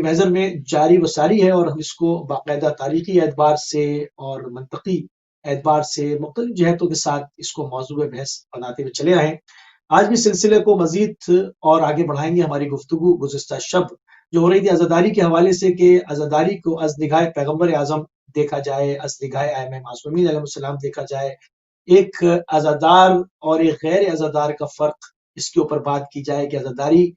محضر میں جاری و ساری ہے، اور ہم اس کو باقاعدہ تاریخی اعتبار سے اور منطقی اعتبار سے مختلف جہتوں کے ساتھ اس کو موضوع بحث بناتے ہوئے چلے آئے ہیں۔ آج بھی سلسلے کو مزید اور آگے بڑھائیں گے۔ ہماری گفتگو گزشتہ شب جو ہو رہی تھی عزاداری کے حوالے سے، کہ عزاداری کو از نگاہ پیغمبر اعظم دیکھا جائے، از نگاہ ائمہ معصومین علیہ السلام دیکھا جائے، ایک عزادار اور ایک غیر عزادار کا فرق اس کے اوپر بات کی جائے، کہ عزاداری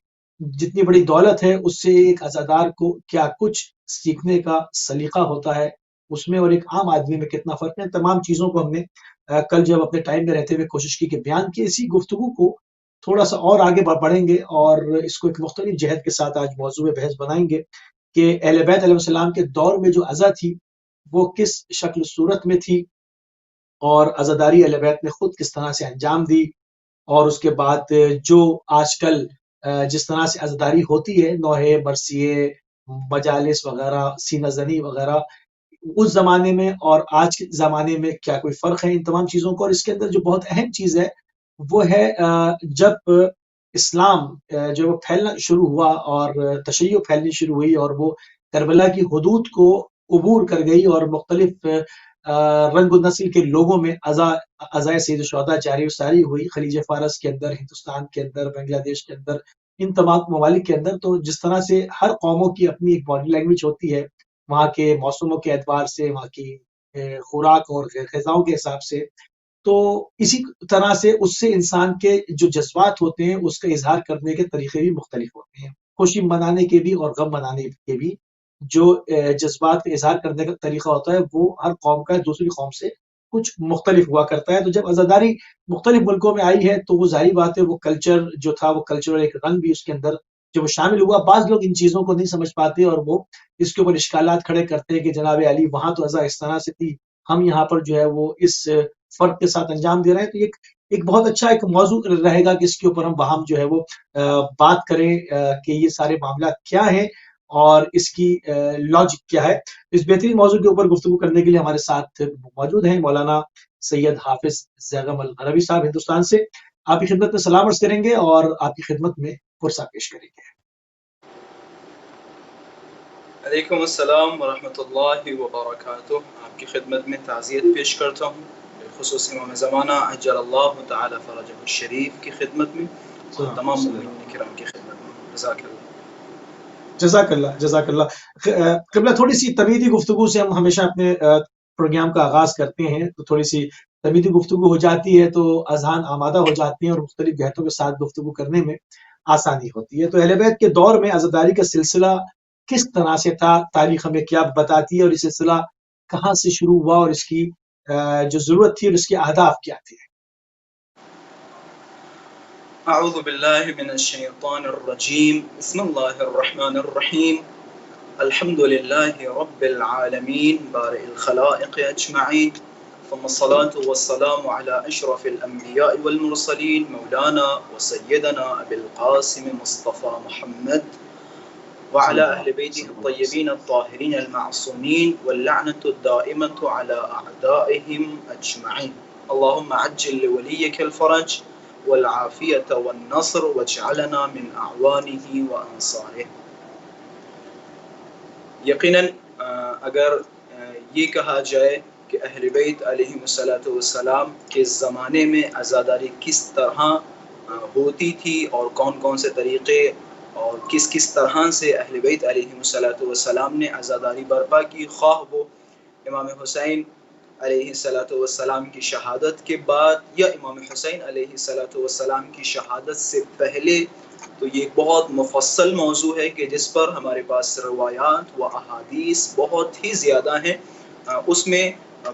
جتنی بڑی دولت ہے اس سے ایک عزادار کو کیا کچھ سیکھنے کا سلیقہ ہوتا ہے اس میں، اور ایک عام آدمی میں کتنا فرق ہے۔ تمام چیزوں کو ہم نے کل جب اپنے ٹائم میں رہتے ہوئے کوشش کی کہ بیان کی، اسی گفتگو کو تھوڑا سا اور آگے بڑھیں گے اور اس کو ایک مختلف جہت کے ساتھ آج موضوع بحث بنائیں گے کہ اہل بیت علیہ السلام کے دور میں جو عزا تھی وہ کس شکل صورت میں تھی، اور عزاداری اہل بیت نے خود کس طرح سے انجام دی، اور اس کے بعد جو آج کل جس طرح سے عزاداری ہوتی ہے، نوحے، مرثیے، مجالس وغیرہ، سینہ زنی وغیرہ، اس زمانے میں اور آج کے زمانے میں کیا کوئی فرق ہے ان تمام چیزوں کو۔ اور اس کے اندر جو بہت اہم چیز ہے وہ ہے جب اسلام جو وہ پھیلنا شروع ہوا اور تشیع پھیلنی شروع ہوئی، اور وہ کربلا کی حدود کو عبور کر گئی، اور مختلف رنگ و نسل کے لوگوں میں عزائے سید الشہداء جاری و ساری ہوئی، خلیج فارس کے اندر، ہندوستان کے اندر، بنگلہ دیش کے اندر، ان تمام ممالک کے اندر۔ تو جس طرح سے ہر قوموں کی اپنی ایک باڈی لینگویج ہوتی ہے، وہاں کے موسموں کے اعتبار سے، وہاں کی خوراک اور غذاؤں کے حساب سے، تو اسی طرح سے اس سے انسان کے جو جذبات ہوتے ہیں اس کا اظہار کرنے کے طریقے بھی مختلف ہوتے ہیں، خوشی منانے کے بھی اور غم منانے کے بھی جو جذبات کا اظہار کرنے کا طریقہ ہوتا ہے وہ ہر قوم کا دوسری قوم سے کچھ مختلف ہوا کرتا ہے۔ تو جب عزاداری مختلف ملکوں میں آئی ہے تو وہ ظاہری بات ہے وہ کلچر جو تھا، وہ کلچرل ایک رنگ بھی اس کے اندر جب وہ شامل ہوا۔ بعض لوگ ان چیزوں کو نہیں سمجھ پاتے اور وہ اس کے اوپر اشکالات کھڑے کرتے ہیں کہ جناب علی وہاں تو عزا اس طرح سے تھی، ہم یہاں پر جو ہے وہ اس فرق کے ساتھ انجام دے رہے ہیں۔ تو ایک بہت اچھا ایک موضوع رہے گا کہ اس کے اوپر ہم باہم جو ہے وہ بات کریں کہ یہ سارے معاملات کیا ہیں اور اس کی لاجک کیا ہے۔ اس بہترین موضوع کے اوپر گفتگو کرنے کے لیے ہمارے ساتھ موجود ہیں مولانا سید حافظ زیغم العربی صاحب ہندوستان سے۔ آپ کی خدمت میں سلام عرض کریں گے اور آپ کی خدمت میں فرصہ پیش کریں گے۔ علیکم السلام ورحمۃ اللہ وبرکاتہ۔ آپ کی خدمت میں تعزیت پیش کرتا ہوں، بالخصوص امام زمانہ عجل اللہ تعالی فرجہ الشریف کی خدمت میں اور تمام مومنین کرام کی خدمت میں۔ جزاک اللہ۔ جزاک اللہ، جزاک اللہ۔ قبلہ تھوڑی سی تمیدی گفتگو سے ہم ہمیشہ اپنے پروگرام کا آغاز کرتے ہیں، تو تھوڑی سی تمیدی گفتگو ہو جاتی ہے تو اذہان آمادہ ہو جاتی ہیں اور مختلف جہتوں کے ساتھ گفتگو کرنے میں آسانی ہوتی ہے۔ تو اہل بیت کے دور میں عزاداری کا سلسلہ کس طرح سے تھا، تاریخ ہمیں کیا بتاتی ہے، اور یہ سلسلہ کہاں سے شروع ہوا اور اس کی جو ضرورت تھی اور اس کے اہداف کیا تھے؟ اعوذ باللہ من الشیطان الرجیم، بسم اللہ الرحمن الرحیم، الحمد للہ رب العالمین بارئ الخلائق اجمعین، ثم الصلاة والسلام على اشرف الانبیاء والمرسلین مولانا وسیدنا ابی القاسم مصطفى محمد وعلى اہل بیتہ الطیبین الطاہرین المعصومین واللعنۃ الدائمۃ على اعدائهم اجمعین، اللہم عجل لولیک الفرج والعافیۃ والنصر واجعلنا من اعوانہ وانصارہ۔ یقیناً اگر یہ کہا جائے کہ اہل بیت علیہ السلام کے زمانے میں عزاداری کس طرح ہوتی تھی اور کون کون سے طریقے اور کس کس طرح سے اہل بیت علیہ السلام نے عزاداری برپا کی، خواہ وہ امام حسین علیہ السلام کی شہادت کے بعد یا امام حسین علیہ السلام کی شہادت سے پہلے، تو یہ بہت مفصل موضوع ہے کہ جس پر ہمارے پاس روایات و احادیث بہت ہی زیادہ ہیں۔ اس میں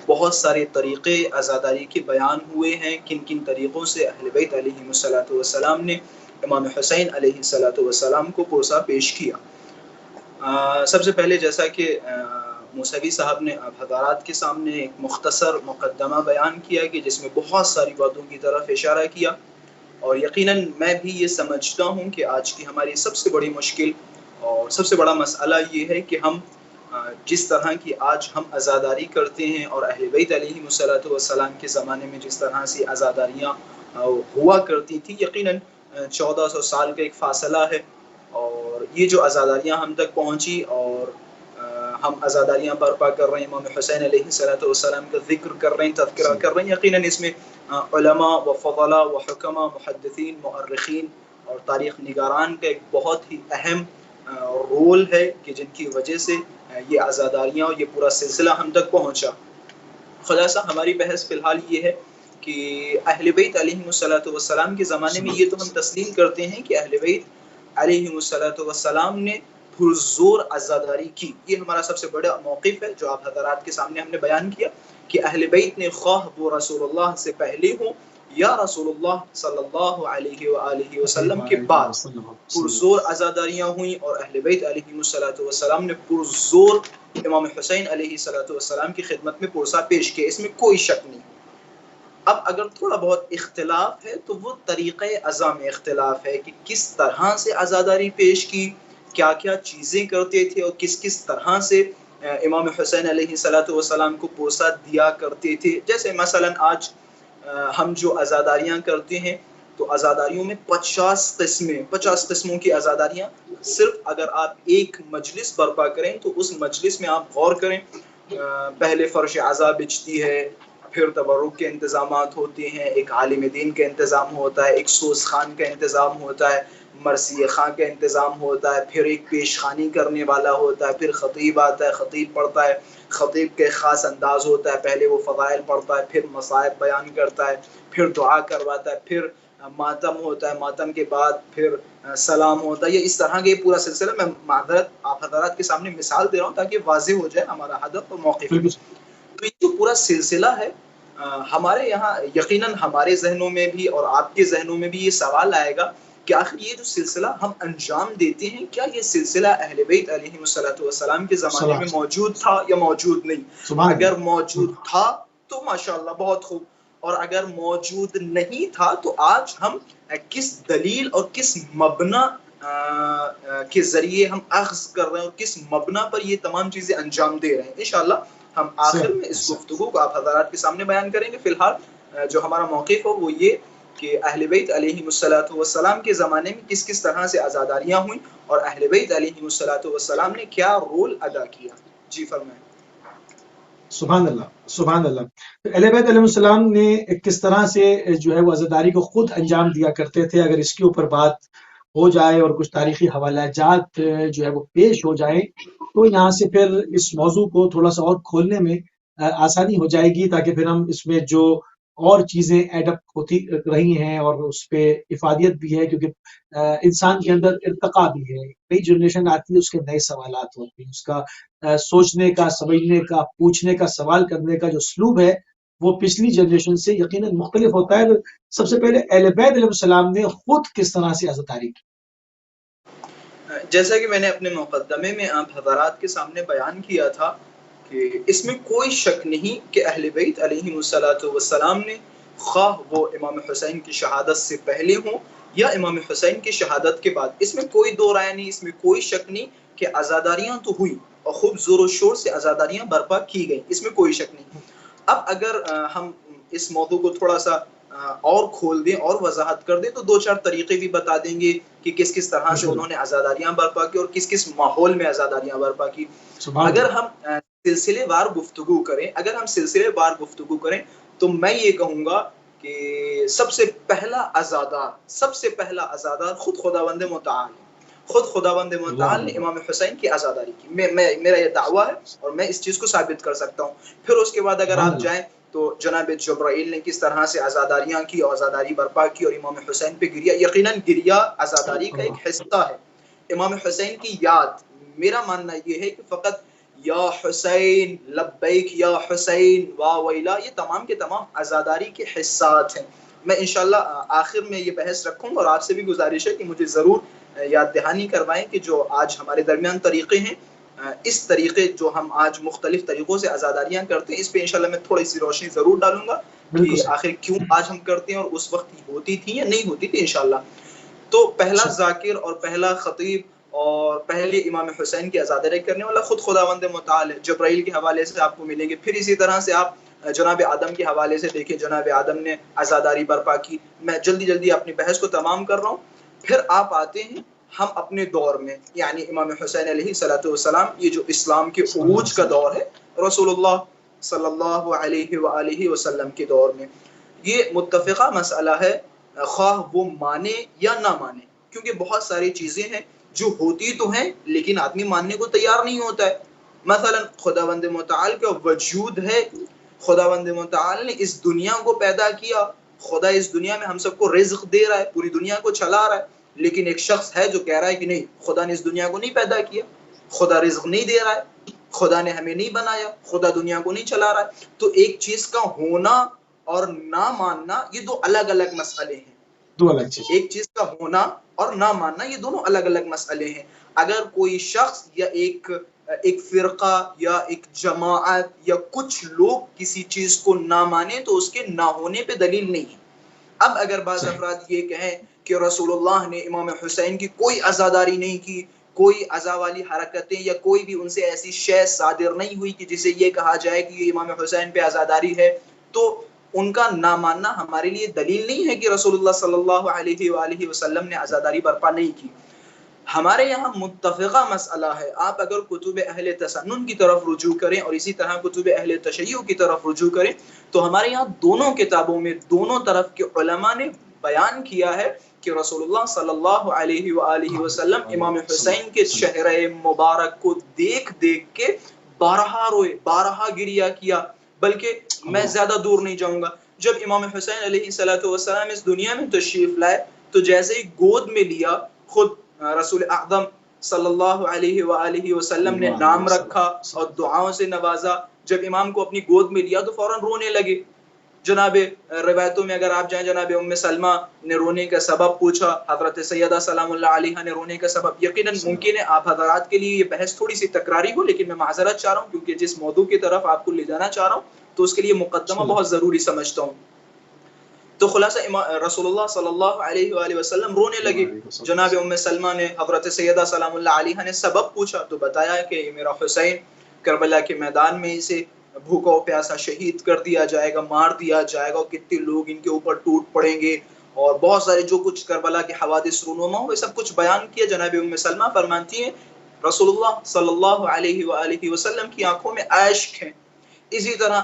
بہت سارے طریقے عزاداری کے بیان ہوئے ہیں، کن کن طریقوں سے اہل بیت علیہ السلام نے امام حسین علیہ السلام کو کوسا پیش کیا۔ سب سے پہلے جیسا کہ موسوی صاحب نے حضرات کے سامنے ایک مختصر مقدمہ بیان کیا کہ جس میں بہت ساری باتوں کی طرف اشارہ کیا، اور یقیناً میں بھی یہ سمجھتا ہوں کہ آج کی ہماری سب سے بڑی مشکل اور سب سے بڑا مسئلہ یہ ہے کہ ہم جس طرح کی آج ہم عزاداری کرتے ہیں اور اہل بیت علیہ السلام کے زمانے میں جس طرح سے عزاداریاں ہوا کرتی تھی، یقیناً 1400 سال کا ایک فاصلہ ہے، اور یہ جو عزاداریاں ہم تک پہنچی اور ہم عزاداریاں برپا کر رہے ہیں، امام حسین علیہ السلام کا ذکر کر رہے ہیں، تذکرہ کر رہے ہیں، یقیناً اس میں علماء و فضلاء و حکماء، محدثین، مؤرخین اور تاریخ نگاران کا ایک بہت ہی اہم رول ہے کہ جن کی وجہ سے یہ عزاداریاں اور یہ پورا سلسلہ ہم تک پہنچا۔ خلاصہ ہماری بحث فی الحال یہ ہے کہ اہل بیت علیہم السلام کے زمانے میں یہ تو ہم تسلیم کرتے ہیں کہ اہل بیت علیہم السلام نے پرزور عزاداری کی، یہ ہمارا سب سے بڑا موقف ہے جو آپ حضرات کے سامنے ہم نے بیان کیا کہ اہل بیت نے خواہ وہ رسول اللہ سے پہلے ہوں یا رسول اللہ صلی اللہ علیہ وآلہ وسلم کے بعد پرزور عزاداریاں ہوئیں، اور اہل بیت علیہم السلام نے پرزور امام حسین علیہ السلام کی خدمت میں پرسا پیش کیا، اس میں کوئی شک نہیں۔ اب اگر تھوڑا بہت اختلاف ہے تو وہ طریقہ عزا میں اختلاف ہے کہ کس طرح سے عزاداری پیش کی، کیا کیا چیزیں کرتے تھے اور کس کس طرح سے امام حسین علیہ السلام کو پرسا دیا کرتے تھے۔ جیسے مثلا آج ہم جو عزاداریاں کرتے ہیں تو عزاداریوں میں 50 قسموں کی عزاداریاں، صرف اگر آپ ایک مجلس برپا کریں تو اس مجلس میں آپ غور کریں، پہلے فرش عزا بچتی ہے، پھر تبرک کے انتظامات ہوتے ہیں، ایک عالم دین کا انتظام ہوتا ہے، ایک سوز خان کا انتظام ہوتا ہے، مرثیہ خان کا انتظام ہوتا ہے، پھر ایک پیش خانی کرنے والا ہوتا ہے، پھر خطیب آتا ہے، خطیب پڑھتا ہے، خطیب کے خاص انداز ہوتا ہے، پہلے وہ فضائل پڑھتا ہے، پھر مصائب بیان کرتا ہے، پھر دعا کرواتا ہے، پھر ماتم ہوتا ہے، ماتم کے بعد پھر سلام ہوتا ہے۔ یہ اس طرح کے پورا سلسلہ، میں معذرت آپ حضرات کے سامنے مثال دے رہا ہوں تاکہ واضح ہو جائے ہمارا ہدف اور موقف۔ تو یہ جو پورا سلسلہ ہے ہمارے یہاں یقیناً ہمارے ذہنوں میں بھی اور آپ کے ذہنوں میں بھی یہ سوال آئے گا کہ آخر یہ جو سلسلہ ہم انجام دیتے ہیں، کیا یہ سلسلہ اہل بیت علیہم السلام کے زمانے میں موجود تھا یا موجود نہیں؟ اگر موجود تھا تو ماشاءاللہ بہت خوب، اور اگر موجود نہیں تھا تو آج ہم کس دلیل اور کس مبنا کے ذریعے ہم اخذ کر رہے ہیں اور کس مبنا پر یہ تمام چیزیں انجام دے رہے ہیں، انشاءاللہ ہم آخر میں اس گفتگو کو آپ حضرات کے سامنے بیان کریں گے۔ فی الحال جو ہمارا موقف ہو وہ یہ کہ اہل بیت علیہم السلام کے زمانے میں کس کس طرح سے عزاداریاں ہوئیں اور اہل بیت علیہم السلام نے کیا رول ادا کیا۔ جی فرمائیں۔ سبحان اللہ، سبحان اللہ۔ اہل بیت علیہ السلام نے کس طرح سے جو ہے وہ عزاداری کو خود انجام دیا کرتے تھے، اگر اس کے اوپر بات ہو جائے اور کچھ تاریخی حوالہ جات جو ہے وہ پیش ہو جائیں تو یہاں سے پھر اس موضوع کو تھوڑا سا اور کھولنے میں آسانی ہو جائے گی، تاکہ پھر ہم اس میں جو اور چیزیں ایڈ اپ ہوتی رہی ہیں اور اس پہ افادیت بھی ہے، کیونکہ انسان کے اندر ارتقا بھی ہے، نئی جنریشن آتی ہے، اس کے نئے سوالات ہوتے ہیں، اس کا سوچنے کا، سمجھنے کا، پوچھنے کا، سوال کرنے کا جو اسلوب ہے وہ پچھلی جنریشن سے یقیناً مختلف ہوتا ہے۔ سب سے پہلے اہل بیت علیہ السلام نے خود کس طرح سے عزاداری کی؟ جیسا کہ میں نے اپنے مقدمے میں آپ حضرات کے سامنے بیان کیا تھا کہ اس میں کوئی شک نہیں کہ اہل بیت علیہم السلام نے خواہ وہ امام حسین کی شہادت سے پہلے ہوں یا امام حسین کی شہادت کے بعد، اس میں کوئی دو رائے نہیں، اس میں کوئی شک نہیں کہ عزاداریاں تو ہوئی اور خوب زور و شور سے عزاداریاں برپا کی گئیں، اس میں کوئی شک نہیں۔ اب اگر ہم اس موضوع کو تھوڑا سا اور کھول دیں اور وضاحت کر دیں تو دو چار طریقے بھی بتا دیں گے کہ کس کس طرح سے انہوں نے عزاداریاں برپا کی اور کس کس ماحول میں عزاداریاں برپا کی۔ اگر ہم سلسلے وار گفتگو کریں تو میں یہ کہوں گا کہ سب سے پہلا عزادار خود خداوند متعال نے امام حسین کی عزاداری کی، میرا یہ دعویٰ ہے اور میں اس چیز کو ثابت کر سکتا ہوں۔ پھر اس کے بعد اگر آپ جائیں تو جناب جبرائیل نے کس طرح سے عزاداریاں کی اور عزاداری برپا کی اور امام حسین پہ گریا، یقیناً گریا عزاداری کا ایک حصہ ہے۔ امام حسین کی یاد، میرا ماننا یہ ہے کہ فقط یا حسین لبیک یا حسین وا ویلا، یہ تمام کے تمام عزاداری کے حصات ہیں۔ میں انشاءاللہ آخر میں یہ بحث رکھوں گا اور آپ سے بھی گزارش ہے کہ مجھے ضرور یاد دہانی کروائیں کہ جو آج ہمارے درمیان طریقے ہیں، اس طریقے جو ہم آج مختلف طریقوں سے عزاداریاں کرتے ہیں، اس پہ انشاءاللہ میں تھوڑی سی روشنی ضرور ڈالوں گا کہ آخر کیوں آج ہم کرتے ہیں اور اس وقت ہوتی تھی یا نہیں ہوتی تھی انشاءاللہ۔ تو پہلا ذاکر اور پہلا خطیب اور پہلے امام حسین کی عزاداری کرنے والا خود خداوند متعال ہے۔ جبرائیل کے حوالے سے آپ کو ملیں گے، پھر اسی طرح سے آپ جناب آدم کے حوالے سے دیکھیں، جناب آدم نے عزاداری برپا کی۔ میں جلدی اپنی بحث کو تمام کر رہا ہوں۔ پھر آپ آتے ہیں ہم اپنے دور میں یعنی امام حسین علیہ السلام یہ جو اسلام کے عروج کا دور ہے رسول اللہ صلی اللہ علیہ وآلہ وسلم کے دور میں یہ متفقہ مسئلہ ہے، خواہ وہ مانے یا نہ مانے، کیونکہ بہت ساری چیزیں ہیں جو ہوتی تو ہیں لیکن آدمی ماننے کو تیار نہیں ہوتا ہے۔ مثلا خداوند متعال کا وجود ہے، خداوند متعال نے اس دنیا کو پیدا کیا، خدا اس دنیا میں ہم سب کو رزق دے رہا ہے، پوری دنیا کو چلا رہا ہے، لیکن ایک شخص ہے جو کہہ رہا ہے کہ نہیں، خدا نے اس دنیا کو نہیں پیدا کیا، خدا رزق نہیں دے رہا ہے، خدا نے ہمیں نہیں بنایا، خدا دنیا کو نہیں چلا رہا ہے۔ تو ایک چیز کا ہونا اور نہ ماننا یہ دو الگ الگ مسئلے ہیں، دو الگ چیز، ایک چیز کا ہونا اور نہ ماننا یہ دونوں الگ الگ مسئلے ہیں۔ اگر کوئی شخص یا ایک فرقہ یا ایک جماعت یا کچھ لوگ کسی چیز کو نہ مانے تو اس کے نہ ہونے پہ دلیل نہیں ہے۔ اب اگر بعض افراد یہ کہیں کہ رسول اللہ نے امام حسین کی کوئی عزاداری نہیں کی، کوئی عزا والی حرکتیں یا کوئی بھی ان سے ایسی شے صادر نہیں ہوئی کہ جسے یہ کہا جائے کہ یہ امام حسین پہ عزاداری ہے، تو ان کا نہ ماننا ہمارے لیے دلیل نہیں ہے کہ رسول اللہ صلی اللہ علیہ وآلہ وسلم نے عزاداری برپا نہیں کی۔ ہمارے یہاں متفقہ مسئلہ ہے، آپ اگر کتب اہل تسنن کی طرف رجوع کریں اور اسی طرح کتب اہل تشیع کی طرف رجوع کریں تو ہمارے یہاں دونوں کتابوں میں دونوں طرف کے علماء نے بیان کیا ہے کہ رسول اللہ صلی اللہ علیہ وآلہ وسلم امام حسین کے چہرہ مبارک کو دیکھ دیکھ کے بارہا روئے، بارہا گریہ کیا۔ بلکہ میں زیادہ دور نہیں جاؤں گا، جب امام حسین علیہ السلام اس دنیا میں تشریف لائے تو جیسے ہی گود میں لیا، خود رسول اعظم صلی اللہ علیہ وآلہ وسلم نے نام رکھا اور دعاؤں سے نوازا۔ جب امام کو اپنی گود میں لیا تو فوراً رونے لگے۔ جناب روایتوں میں اگر آپ جائیں، جناب ام سلمہ نے رونے کا سبب پوچھا، حضرت سیدہ سلام اللہ علیہا نے رونے کا سبب، یقیناً ممکن ہے آپ حضرات کے لیے یہ بحث تھوڑی سی تکراری ہو، لیکن میں معذرت چاہ رہا ہوں کیونکہ جس موضوع کی طرف آپ کو لے جانا چاہ رہا ہوں تو اس کے لیے مقدمہ بہت ضروری سمجھتا ہوں۔ تو خلاصہ رسول اللہ صلی اللہ علیہ وآلہ وسلم رونے لگے۔ جناب ام سلمہ نے حضرت سیدہ سلام اللہ علیہا نے سبب پوچھا تو بتایا کہ میرا حسین کربلا کے میدان میں اسے بھوکا و پیاسا شہید کر دیا جائے گا، مار دیا جائے گا، اور کتنے لوگ ان کے اوپر ٹوٹ پڑیں گے، اور بہت سارے جو کچھ کربلا کے حوادث رونما ہوئے سب کچھ بیان کیا۔ جناب ام سلمہ فرمانتی ہیں رسول اللہ صلی اللہ علیہ وآلہ وسلم کی آنکھوں میں اشک ہیں۔ اسی طرح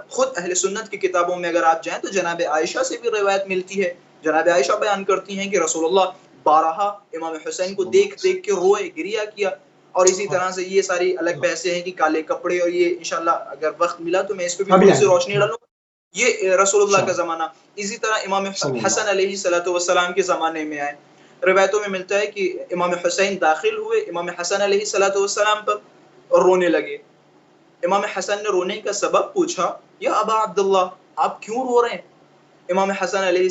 خود اہل سنت کی کتابوں میں اگر آپ جائیں تو جناب عائشہ سے بھی روایت ملتی ہے، جناب عائشہ بیان کرتی ہیں کہ رسول اللہ بارہا امام حسین کو دیکھ دیکھ کے روئے، گریہ کیا۔ اور اسی طرح سے یہ ساری الگ بحثیں ہیں کہ کالے کپڑے، اور یہ انشاءاللہ اگر وقت ملا تو میں اس پہ بھی تھوڑی سی روشنی ڈالوں، یہ رسول اللہ کا زمانہ۔ اسی طرح امام حسن علیہ السلام کے زمانے میں آئے، روایتوں میں ملتا ہے کہ امام حسین داخل ہوئے امام حسن علیہ السلام پر اور رونے لگے۔ امام حسن نے رونے کا سبب پوچھا، یا ابا عبداللہ آپ کیوں رو رہے ہیں؟ امام حسین علیہ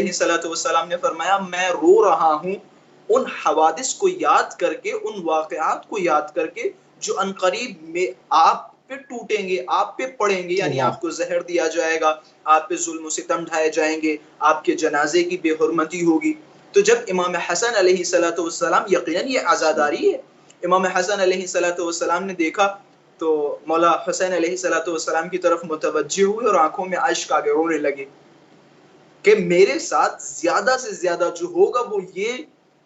السلام نے فرمایا میں رو رہا ہوں ان حوادث کو یاد کر کے، ان واقعات کو یاد کر کے جو عنقریب میں آپ پہ ٹوٹیں گے، آپ پہ پڑیں گے، یعنی آپ کو زہر دیا جائے گا، آپ پہ ظلم و ستم ڈھائے جائیں گے، آپ کے جنازے کی بے حرمتی ہوگی۔ تو جب امام حسن علیہ السلام، یقیناً یہ عزاداری ہے، امام حسن علیہ السلام نے دیکھا تو مولا حسین علیہ السلام کی طرف متوجہ ہوئے اور آنکھوں میں اشک آگے رونے لگے کہ میرے ساتھ زیادہ سے زیادہ جو ہوگا وہ یہ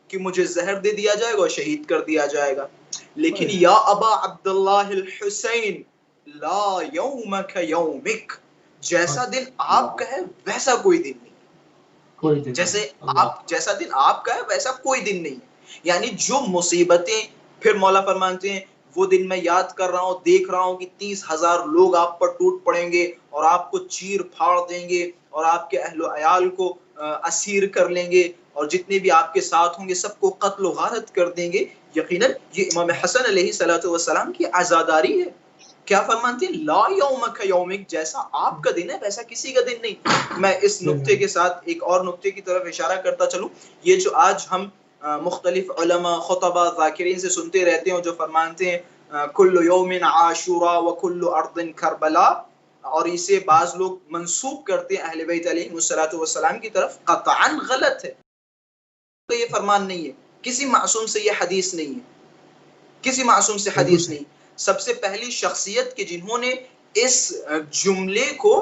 کہ مجھے زہر دے دیا جائے گا اور شہید کر دیا جائے گا، لیکن یا ابا عبداللہ الحسین لا یومک یومک، جیسا دن آپ کا ہے ویسا کوئی دن نہیں، جیسا دن آپ کا ہے ویسا کوئی دن نہیں۔ یعنی جو مصیبتیں، پھر مولا فرمانتے ہیں وہ دن میں یاد کر رہا ہوں، دیکھ رہا ہوں کہ 30,000 لوگ آپ پر ٹوٹ پڑیں گے اور آپ کو چیر پھاڑ دیں گے اور آپ کے اہل و عیال کو اسیر کر لیں گے، اور جتنے بھی آپ کے ساتھ ہوں گے سب کو قتل و غارت کر دیں گے۔ یقیناً یہ امام حسن علیہ السلام کی عزاداری ہے۔ کیا فرمانتے ہیں؟ لا یومک یومک، جیسا آپ کا دن ہے ویسا کسی کا دن نہیں۔ میں اس نقطے کے ساتھ ایک اور نقطے کی طرف اشارہ کرتا چلوں، یہ جو آج ہم مختلف علماء، خطبہ، ذاکرین سے سنتے رہتے ہیں جو فرمانتے ہیں کل یوم عاشوراء و کل ارض کربلا، اور اسے بعض لوگ منسوب کرتے ہیں اہل بیت علیہ السلام کی طرف، قطعاً غلط ہے۔ تو یہ فرمان نہیں ہے، کسی معصوم سے یہ حدیث نہیں ہے، کسی معصوم سے حدیث نہیں۔ سب سے پہلی شخصیت کے جنہوں نے اس جملے کو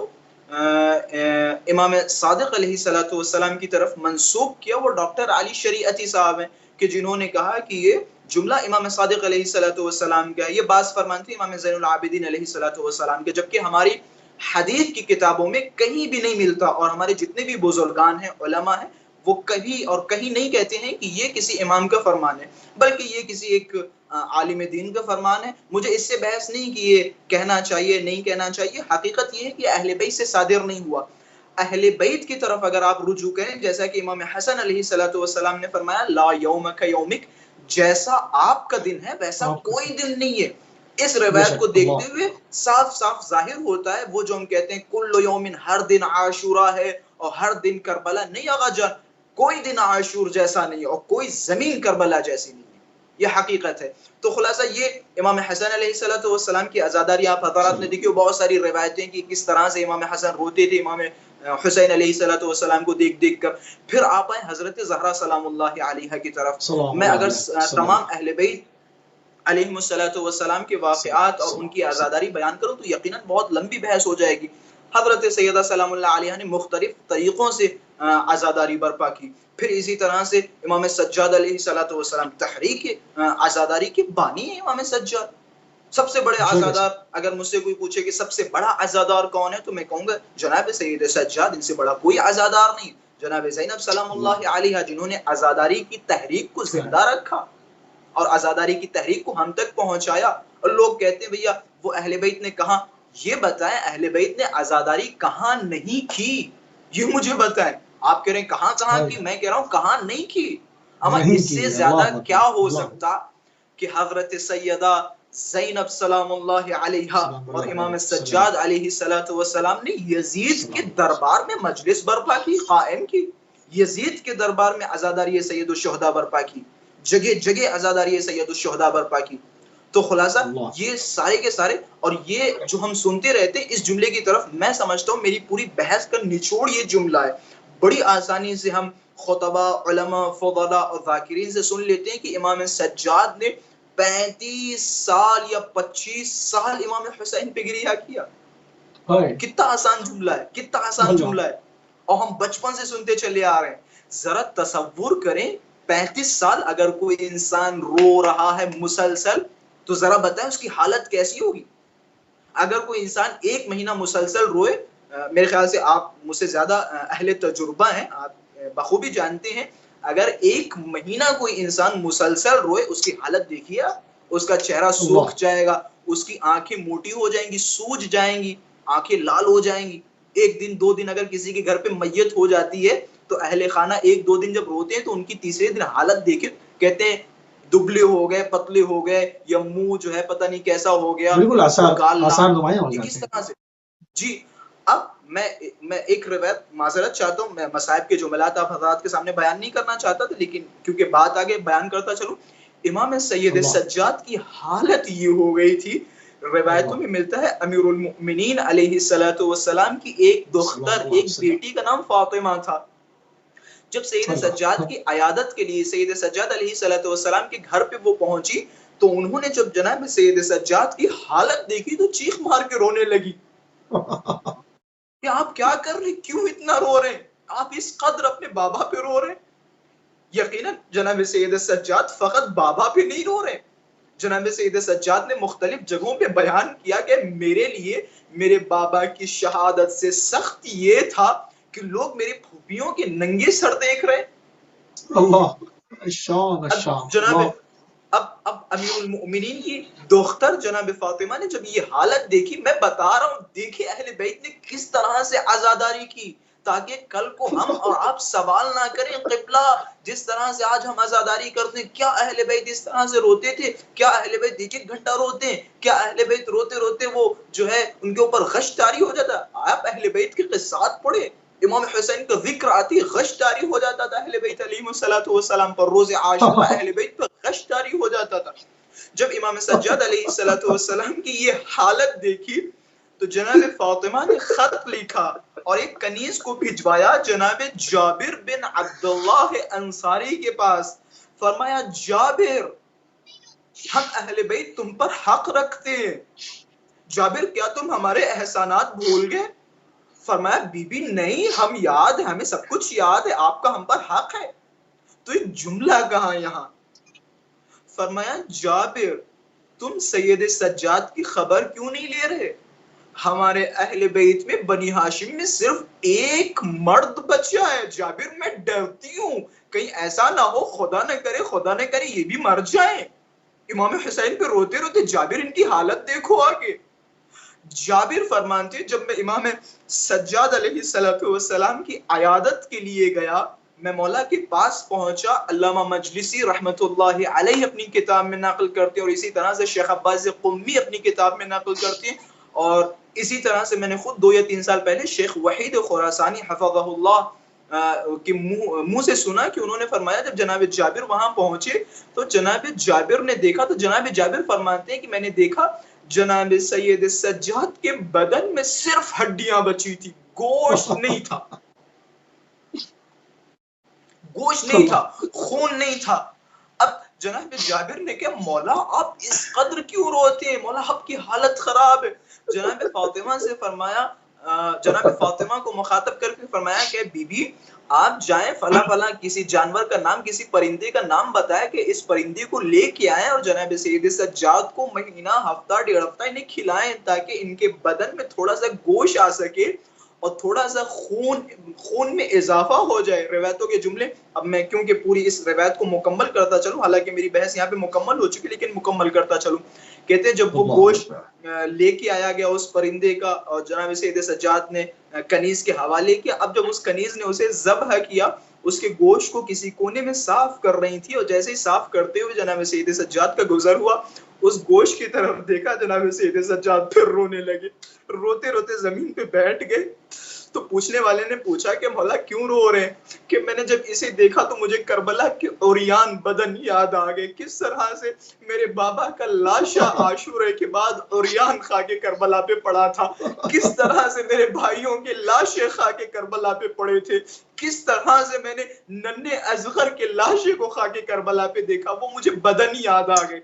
امام صادق علیہ الصلوۃ والسلام کی طرف منسوب کیا وہ ڈاکٹر علی شریعتی صاحب ہیں کہ جنہوں نے کہا کہ یہ جملہ امام صادق علیہ الصلوۃ والسلام کا ہے. یہ بعض فرمان تھے امام زین العابدین علیہ الصلوۃ والسلام کے، جبکہ ہماری حدیث کی کتابوں میں کہیں بھی نہیں ملتا، اور ہمارے جتنے بھی بزرگان ہیں علماء ہیں وہ کبھی اور کہیں نہیں کہتے ہیں کہ یہ کسی امام کا فرمان ہے، بلکہ یہ کسی ایک عالم دین کا فرمان ہے. مجھے اس سے بحث نہیں کہ یہ کہنا چاہیے نہیں کہنا چاہیے، حقیقت یہ ہے کہ اہل بیت سے صادر نہیں ہوا. اہل بیت کی طرف اگر آپ رجوع کریں، جیسا کہ امام حسن علیہ الصلوۃ والسلام نے فرمایا لا یومک یومک، جیسا آپ کا دن ہے ویسا کوئی دن نہیں ہے. اس روایت کو دیکھتے ہوئے صاف صاف ظاہر ہوتا ہے وہ جو ہم کہتے ہیں کل یوم، ہر دن عاشورہ ہے اور ہر دن کربلا، نہیں آقا جان، کوئی دن عاشور جیسا نہیں اور کوئی زمین کربلا جیسی نہیں ہے. یہ حقیقت ہے. تو خلاصہ یہ امام حسن علیہ الصلوۃ والسلام کی عزاداری آپ حضرات نے دیکھی، بہت ساری روایتیں کہ کس طرح سے امام حسن روتے تھے امام حسین علیہ الصلوۃ والسلام کو دیکھ دیکھ کر. پھر آپ آئے حضرت زہرا سلام اللہ علیہا کی طرف. میں اگر تمام اہل بیت علیہم الصلوۃ والسلام کے واقعات اور ان کی عزاداری بیان کروں تو یقیناً بہت لمبی بحث ہو جائے گی. حضرت سیدہ سلام اللہ علیہا نے مختلف طریقوں سے عزاداری برپا کی. پھر اسی طرح سے امام سجاد علیہ الصلوۃ والسلام تحریک عزاداری کے بانی ہیں. امام سجاد سب سے بڑے عزادار، اگر مجھ سے کوئی پوچھے کہ سب سے بڑا عزادار کون ہے تو میں کہوں گا جناب سید سجاد، ان سے بڑا کوئی عزادار نہیں. جناب زینب سلام اللہ علیہا جنہوں نے عزاداری کی تحریک کو زندہ رکھا اور عزاداری کی تحریک کو ہم تک پہنچایا. اور لوگ کہتے ہیں بھیا وہ اہل بیت نے کہاں، یہ بتائیں اہل بیت نے عزاداری کہاں نہیں کی، یہ مجھے بتائیں. آپ کہہ رہے ہیں کہاں کہاں کی، میں کہہ رہا ہوں کہاں نہیں کی. اما اس سے زیادہ کیا ہو سکتا کہ حضرت سیدہ زینب سلام اللہ علیہا اور امام سجاد علیہ الصلوۃ والسلام نے یزید کے دربار میں مجلس برپا کی، قائم کی. یزید کے دربار میں عزاداری سید الشہداء برپا کی، جگہ جگہ عزاداری سید الشہداء برپا کی. تو خلاصہ یہ سارے کے سارے، اور یہ جو ہم سنتے رہتے ہیں اس جملے کی طرف، میں سمجھتا ہوں میری پوری بحث کا نچوڑ یہ جملہ ہے. بڑی آسانی سے ہم خطبہ، علماء، فضلاء اور ذاکرین سے سن لیتے ہیں کہ امام سجاد نے 35 سال یا 25 سال امام حسین پہ گریہ کیا. کتنا آسان جملہ ہے، کتنا آسان جملہ ہے، اور ہم بچپن سے سنتے چلے آ رہے ہیں. ذرا تصور کریں 35 سال اگر کوئی انسان رو رہا ہے مسلسل تو ذرا بتائیں اس کی حالت کیسی ہوگی. اگر کوئی انسان 1 مہینہ مسلسل روئے، میرے خیال سے آپ مجھ سے زیادہ اہل تجربہ ہیں، آپ بخوبی جانتے ہیں، اگر 1 مہینہ کوئی انسان مسلسل روئے اس کی حالت دیکھیے، اس کا چہرہ سوکھ جائے گا، اس کی آنکھیں موٹی ہو جائیں گی، سوج جائیں گی، آنکھیں لال ہو جائیں گی. 1 دن 2 دن اگر کسی کے گھر پہ میت ہو جاتی ہے تو اہل خانہ 1-2 دن جب روتے ہیں تو ان کی تیسرے دن حالت دیکھیں، کہتے ہیں دبلے ہو گئے، پتلے ہو گئے، یا منہ جو ہے پتہ نہیں کیسا ہو گیا، بالکل آسان نمایاں ہو جاتے ہیں. کس طرح سے جی. اب میں ایک روایت معذرت چاہتا ہوں، میں مصائب کے جملات آپ حضرات کے سامنے بیان نہیں کرنا چاہتا تھا، لیکن کیونکہ بات آگے بیان کرتا چلوں. امام سید سجاد کی حالت یہ ہو گئی تھی، روایتوں میں ملتا ہے امیر المؤمنین علیہ الصلوۃ والسلام کی ایک دختر، ایک بیٹی کا نام فاطمہ تھا. جب سید سجاد کی عیادت کے لیے سید سجاد علیہ الصلوۃ والسلام کے گھر پہ وہ پہنچی تو انہوں نے جب جناب سید سجاد کی حالت دیکھی تو چیخ مار کے رونے لگی کہ آپ کیا کر رہے، کیوں اتنا رو رہے ہیں، آپ اس قدر اپنے بابا پہ رو رہے ہیں. یقیناً جناب سید سجاد فقط بابا پہ نہیں رو رہے، جناب سید سجاد نے مختلف جگہوں پہ بیان کیا کہ میرے لیے میرے بابا کی شہادت سے سخت یہ تھا کہ لوگ میری پھوپھیوں کے ننگے سر دیکھ رہے. جناب اب امیر المؤمنین کی دختر جناب فاطمہ نے جب یہ حالت دیکھی، میں بتا رہا ہوں دیکھیں اہل بیت نے کس طرح سے عزاداری کی تاکہ کل کو ہم اور آپ سوال نہ کریں قبلہ جس طرح سے آج ہم عزاداری کرتے ہیں کیا اہل بیت اس طرح سے روتے تھے، کیا اہل بیت 1-1 گھنٹہ روتے ہیں، کیا اہل بیت روتے روتے وہ جو ہے ان کے اوپر غش طاری ہو جاتا. آپ اہل بیت کے قصات پڑھیں، امام حسین کا ذکر آتی غش طاری ہو جاتا تھا اہل بیت علیہ الصلوۃ والسلام پر. روز عاشورہ اہل بیت پر غش طاری ہو جاتا تھا. جب امام سجاد علیہ الصلوۃ والسلام کی یہ حالت دیکھی تو جناب فاطمہ نے خط لکھا اور ایک کنیز کو بھجوایا جناب جابر بن عبداللہ انصاری کے پاس. فرمایا جابر ہم اہل بیت تم پر حق رکھتے ہیں. جابر کیا تم ہمارے احسانات بھول گئے؟ فرمایا بی بی نہیں، ہم یاد ہے، ہمیں سب کچھ یاد ہے، آپ کا ہم پر حق ہے، تو یہ جملہ کہاں یہاں؟ فرمایا جابر تم سید سجاد کی خبر کیوں نہیں لے رہے؟ ہمارے اہل بیت میں بنی ہاشم میں صرف ایک مرد بچہ ہے جابر، میں ڈرتی ہوں کہیں ایسا نہ ہو، خدا نہ کرے یہ بھی مر جائیں۔ امام حسین پہ روتے روتے جابر ان کی حالت دیکھو آگے۔ جابر فرمانتے جب میں امام سجاد علیہ السلام کی عیادت کے لیے گیا، میں مولا کے پاس پہنچا، علامہ مجلسی رحمت اللہ علیہ اپنی کتاب میں نقل کرتے ہیں، اور اسی طرح سے شیخ عباس قمی اپنی کتاب میں نقل کرتے ہیں، اور اسی طرح سے میں نے خود 2 یا 3 سال پہلے شیخ وحید خراسانی حفظہ اللہ کے منہ سے سنا کہ انہوں نے فرمایا جب جناب جابر وہاں پہنچے تو جناب جابر نے دیکھا، تو جناب جابر فرماتے ہیں کہ میں نے دیکھا جناب سید سجاد کے بدن میں صرف ہڈیاں بچی تھی، گوشت نہیں تھا، گوشت نہیں تھا، خون نہیں تھا۔ اب جناب جابر نے کہا مولا آپ اس قدر کیوں روتے ہیں، مولا آپ کی حالت خراب ہے۔ جناب فاطمہ سے فرمایا، جناب فاطمہ کو مخاطب کر کے فرمایا کہ بی بی آپ جائیں فلاں فلاں کسی جانور کا نام، کسی پرندے کا نام بتایا کہ اس پرندے کو لے کے آئیں اور جناب سید سجاد کو مہینہ ہفتہ 1.5 ہفتہ انہیں کھلائیں تاکہ ان کے بدن میں تھوڑا سا گوشت آ سکے اور تھوڑا سا خون میں اضافہ ہو جائے۔ روایتوں کے جملے، اب میں کیونکہ پوری اس روایت کو مکمل کرتا چلوں، حالانکہ میری بحث یہاں پہ مکمل ہو چکی لیکن مکمل کرتا چلوں، کہتے ہیں جب وہ گوشت لے کے آیا گیا اس پرندے کا اور جناب سید سجاد نے کنیز کے حوالے کیا، اب جب اس کنیز نے اسے ذبح کیا، اس کے گوشت کو کسی کونے میں صاف کر رہی تھی، اور جیسے ہی صاف کرتے ہوئے جناب سید سجاد کا گزر ہوا، اس گوشت کی طرف دیکھا، جناب سید سجاد پھر رونے لگے، روتے روتے زمین پہ بیٹھ گئے۔ تو پوچھنے والے نے پوچھا کہ مولا کیوں رو رہے ہیں؟ کہ میں نے جب اسے دیکھا تو مجھے کربلا کے اوریان بدن یاد آ گئے، کس طرح سے میرے بابا کا لاشا عاشورے کے بعد اوریان کھا کے کربلا پہ پڑا تھا، کس طرح سے میرے بھائیوں کے لاشے کھا کے کربلا پہ پڑے تھے، کس طرح سے میں نے ننھے اصغر کے لاشے کو کھا کے کربلا پہ دیکھا، وہ مجھے بدن یاد آ گئے۔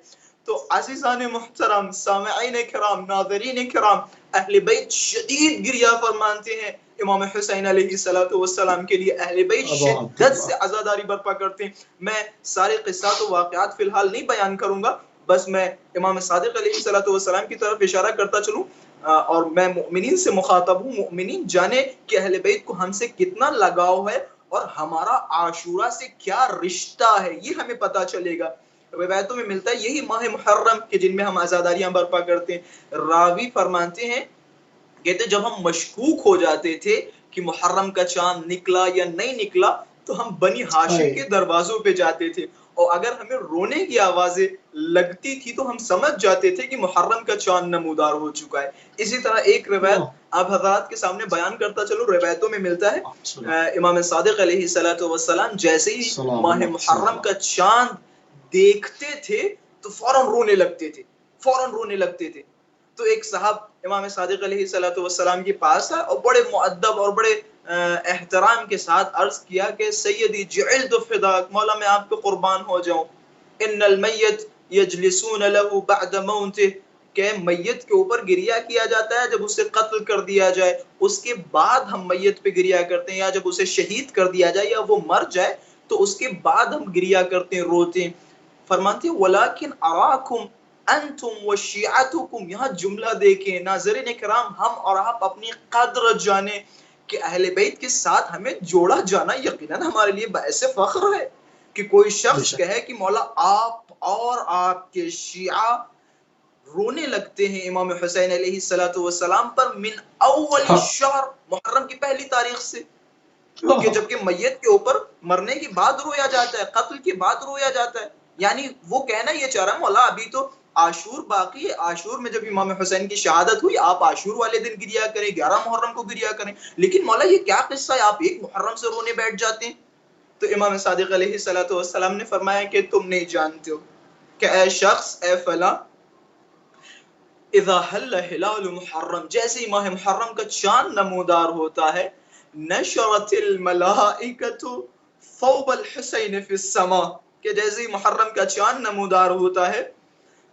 تو عزیزان محترم، سامعین کرام، ناظرین کرام، اہل بیت شدید گریہ فرماتے ہیں امام حسین علیہ السلام کے لیے، اہل بیت شدت سے عزاداری برپا کرتے ہیں۔ میں سارے قصات و واقعات فی الحال نہیں بیان کروں گا، بس میں امام صادق علیہ السلام کی طرف اشارہ کرتا چلوں، اور میں مؤمنین سے مخاطب ہوں، مؤمنین جانے کہ اہل بیت کو ہم سے کتنا لگاؤ ہے اور ہمارا عاشورہ سے کیا رشتہ ہے، یہ ہمیں پتہ چلے گا۔ روایتوں میں ملتا ہے یہی ماہ محرم کے جن میں ہم عزاداریاں برپا کرتے ہیں۔ راوی فرماتے ہیں، کہتے جب ہم مشکوک ہو جاتے تھے کہ محرم کا چاند نکلا یا نہیں نکلا تو ہم بنی ہاشم کے دروازوں پہ جاتے تھے، اور اگر ہمیں رونے کی آوازیں لگتی تھی تو ہم سمجھ جاتے تھے کہ محرم کا چاند نمودار ہو چکا ہے۔ اسی طرح ایک روایت آپ حضرات کے سامنے بیان کرتا چلو، روایتوں میں ملتا ہے امام صادق علیہ السلام جیسے ہی ماہ محرم کا چاند دیکھتے تھے تو فوراً رونے لگتے تھے۔ تو ایک صاحب امام صادق علیہ السلام کے پاس ہے اور بڑے مؤدب اور بڑے احترام کے ساتھ عرض کیا کہ سیدی جعلت فداک، مولا میں آپ پہ قربان ہو جاؤں، ان المیت یجلسون له بعد موته، کہ میت کے اوپر گریہ کیا جاتا ہے جب اسے قتل کر دیا جائے، اس کے بعد ہم میت پہ گریہ کرتے ہیں، یا جب اسے شہید کر دیا جائے یا وہ مر جائے تو اس کے بعد ہم گریہ کرتے ہیں، روتے ہیں۔ فرماتے ہیں ولیکن اراکم انتم و شیعتکم، یہاں جملہ دیکھیں ناظرین کرام، ہم اور آپ اپنی قدر جانیں کہ اہل بیت کے ساتھ ہمیں جوڑا جانا یقیناً ہمارے لیے باعث فخر ہے کہ کوئی شخص کہے کہ مولا آپ اور آپ کے شیعہ رونے لگتے ہیں امام حسین علیہ السلام پر من اول شہر، محرم کی پہلی تاریخ سے، کہ جبکہ میت کے اوپر مرنے کے بعد رویا جاتا ہے، قتل کے بعد رویا جاتا ہے۔ یعنی وہ کہنا یہ چاہ رہا ہے مولا ابھی تو عاشور باقی ہے، عاشور میں جب امام حسین کی شہادت ہوئی آپ عاشور والے دن گریہ کریں، 11 محرم کو گریہ کریں، لیکن مولا یہ کیا قصہ ہے، آپ 1 محرم سے رونے بیٹھ جاتے ہیں۔ تو امام صادق علیہ السلام نے فرمایا کہ تم نہیں جانتے ہو کہ اے شخص، اے فلاں، اذا حل ہلال محرم، جیسے ہی ماہ محرم کا چاند نمودار ہوتا ہے، نشرت الملائکۃ ثوب الحسین فی السماء، کہ جیسے ہی محرم کا چاند نمودار ہوتا ہے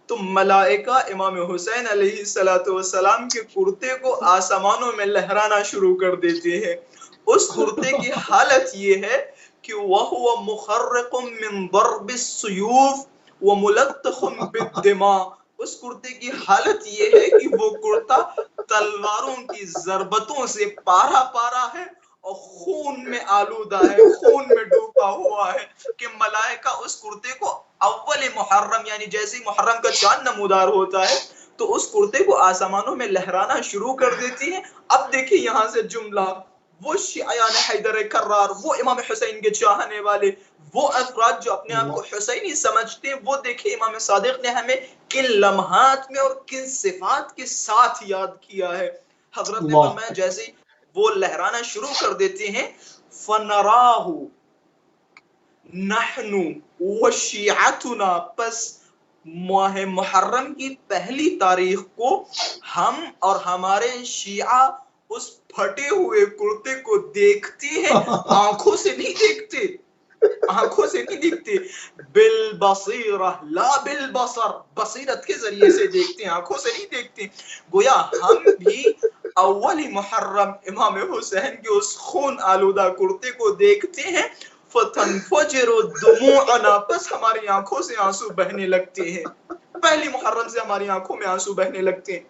تو ملائکہ امام حسین علیہ السلام کے کرتے کو آسمانوں میں لہرانا شروع کر دیتے ہیں. اس کرتے کی حالت یہ ہے کہ وَهُوَ مُخَرِّقٌ مِّن ضَرْبِ السُّيُوفِ وَمُلَطَّخٌ بِالدِّمَاءِ. اس کرتے کی حالت یہ ہے کہ وہ کرتا تلواروں کی ضربتوں سے پارا پارا ہے اور خون میں آلودہ ہے، خون میں ڈوبا ہوا ہے، کہ ملائکہ اس کرتے کو اول محرم یعنی جیسے محرم کا چاند نمودار ہوتا ہے تو اس کرتے کو آسمانوں میں لہرانا شروع کر دیتی ہیں. اب دیکھیں یہاں سے جملہ، وہ شیعیان حیدر کرار، وہ امام حسین کے چاہنے والے، وہ افراد جو اپنے آپ کو حسینی سمجھتے ہیں، وہ دیکھیں امام صادق نے ہمیں کن لمحات میں اور کن صفات کے ساتھ یاد کیا ہے. حضرت نے فرمایا جیسے وہ لہرانا شروع کر دیتے ہیں، فَنَرَاهُ نحن وشیعتنا، پس ماہ محرم کی پہلی تاریخ کو ہم اور ہمارے شیعہ اس پھٹے ہوئے کرتے کو دیکھتے ہیں، آنکھوں سے نہیں دیکھتے، آنکھوں سے نہیں دیکھتے، بالبصیرہ لا بالبصر، بصیرت کے ذریعے سے دیکھتے ہیں، آنکھوں سے نہیں دیکھتے. گویا ہم بھی اول محرم امام حسین کے اس خون آلودہ کرتے کو دیکھتے ہیں. فتنفجر دموعنا، پس ہماری آنکھوں سے آنسو بہنے لگتے ہیں، پہلی محرم سے ہماری آنکھوں میں آنسو بہنے لگتے ہیں.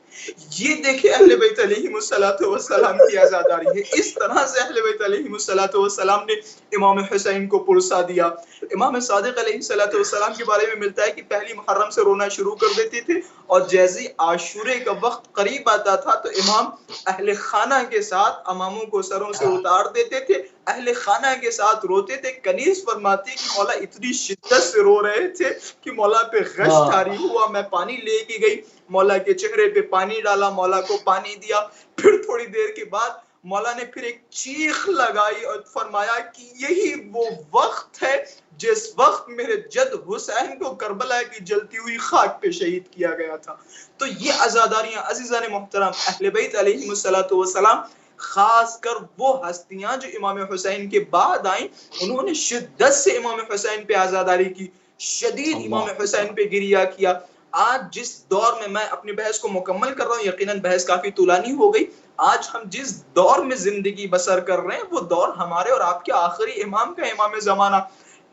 یہ دیکھیں اہل بیت علیہم السلام کی عزاداری ہے. اس طرح سے اہل بیت علیہم السلام نے امام حسین کو پرسا دیا. امام صادق علیہ السلام کے بارے میں ملتا ہے کہ پہلی محرم سے رونا شروع کر دیتے تھے، اور جیسے عاشورے کا وقت قریب آتا تھا تو امام اہل خانہ کے ساتھ اماموں کو سروں سے اتار دیتے تھے، اہل خانہ کے ساتھ روتے تھے. کنیز فرماتی کہ مولا اتنی شدت سے رو رہے تھے کہ مولا پہ غش طاری ہوا، میں پانی لے کے گئی، مولا کے چہرے پہ پانی ڈالا، مولا کو پانی دیا. پھر تھوڑی دیر کے بعد مولا نے پھر ایک چیخ لگائی اور فرمایا کہ یہی وہ وقت ہے جس وقت میرے جد حسین کو کربلا کی جلتی ہوئی خاک پہ شہید کیا گیا تھا. تو یہ عزاداریاں عزیزان محترم اہل بیت علیہم السلام، خاص کر وہ ہستیاں جو امام حسین کے بعد آئیں، انہوں نے شدت سے امام حسین پہ عزاداری کی، شدید امام حسین پہ گریہ کیا. آج جس دور میں اپنی بحث کو مکمل کر رہا ہوں، یقیناً بحث کافی طولانی ہو گئی، آج ہم جس دور میں زندگی بسر کر رہے ہیں وہ دور ہمارے اور آپ کے آخری امام کا امام زمانہ.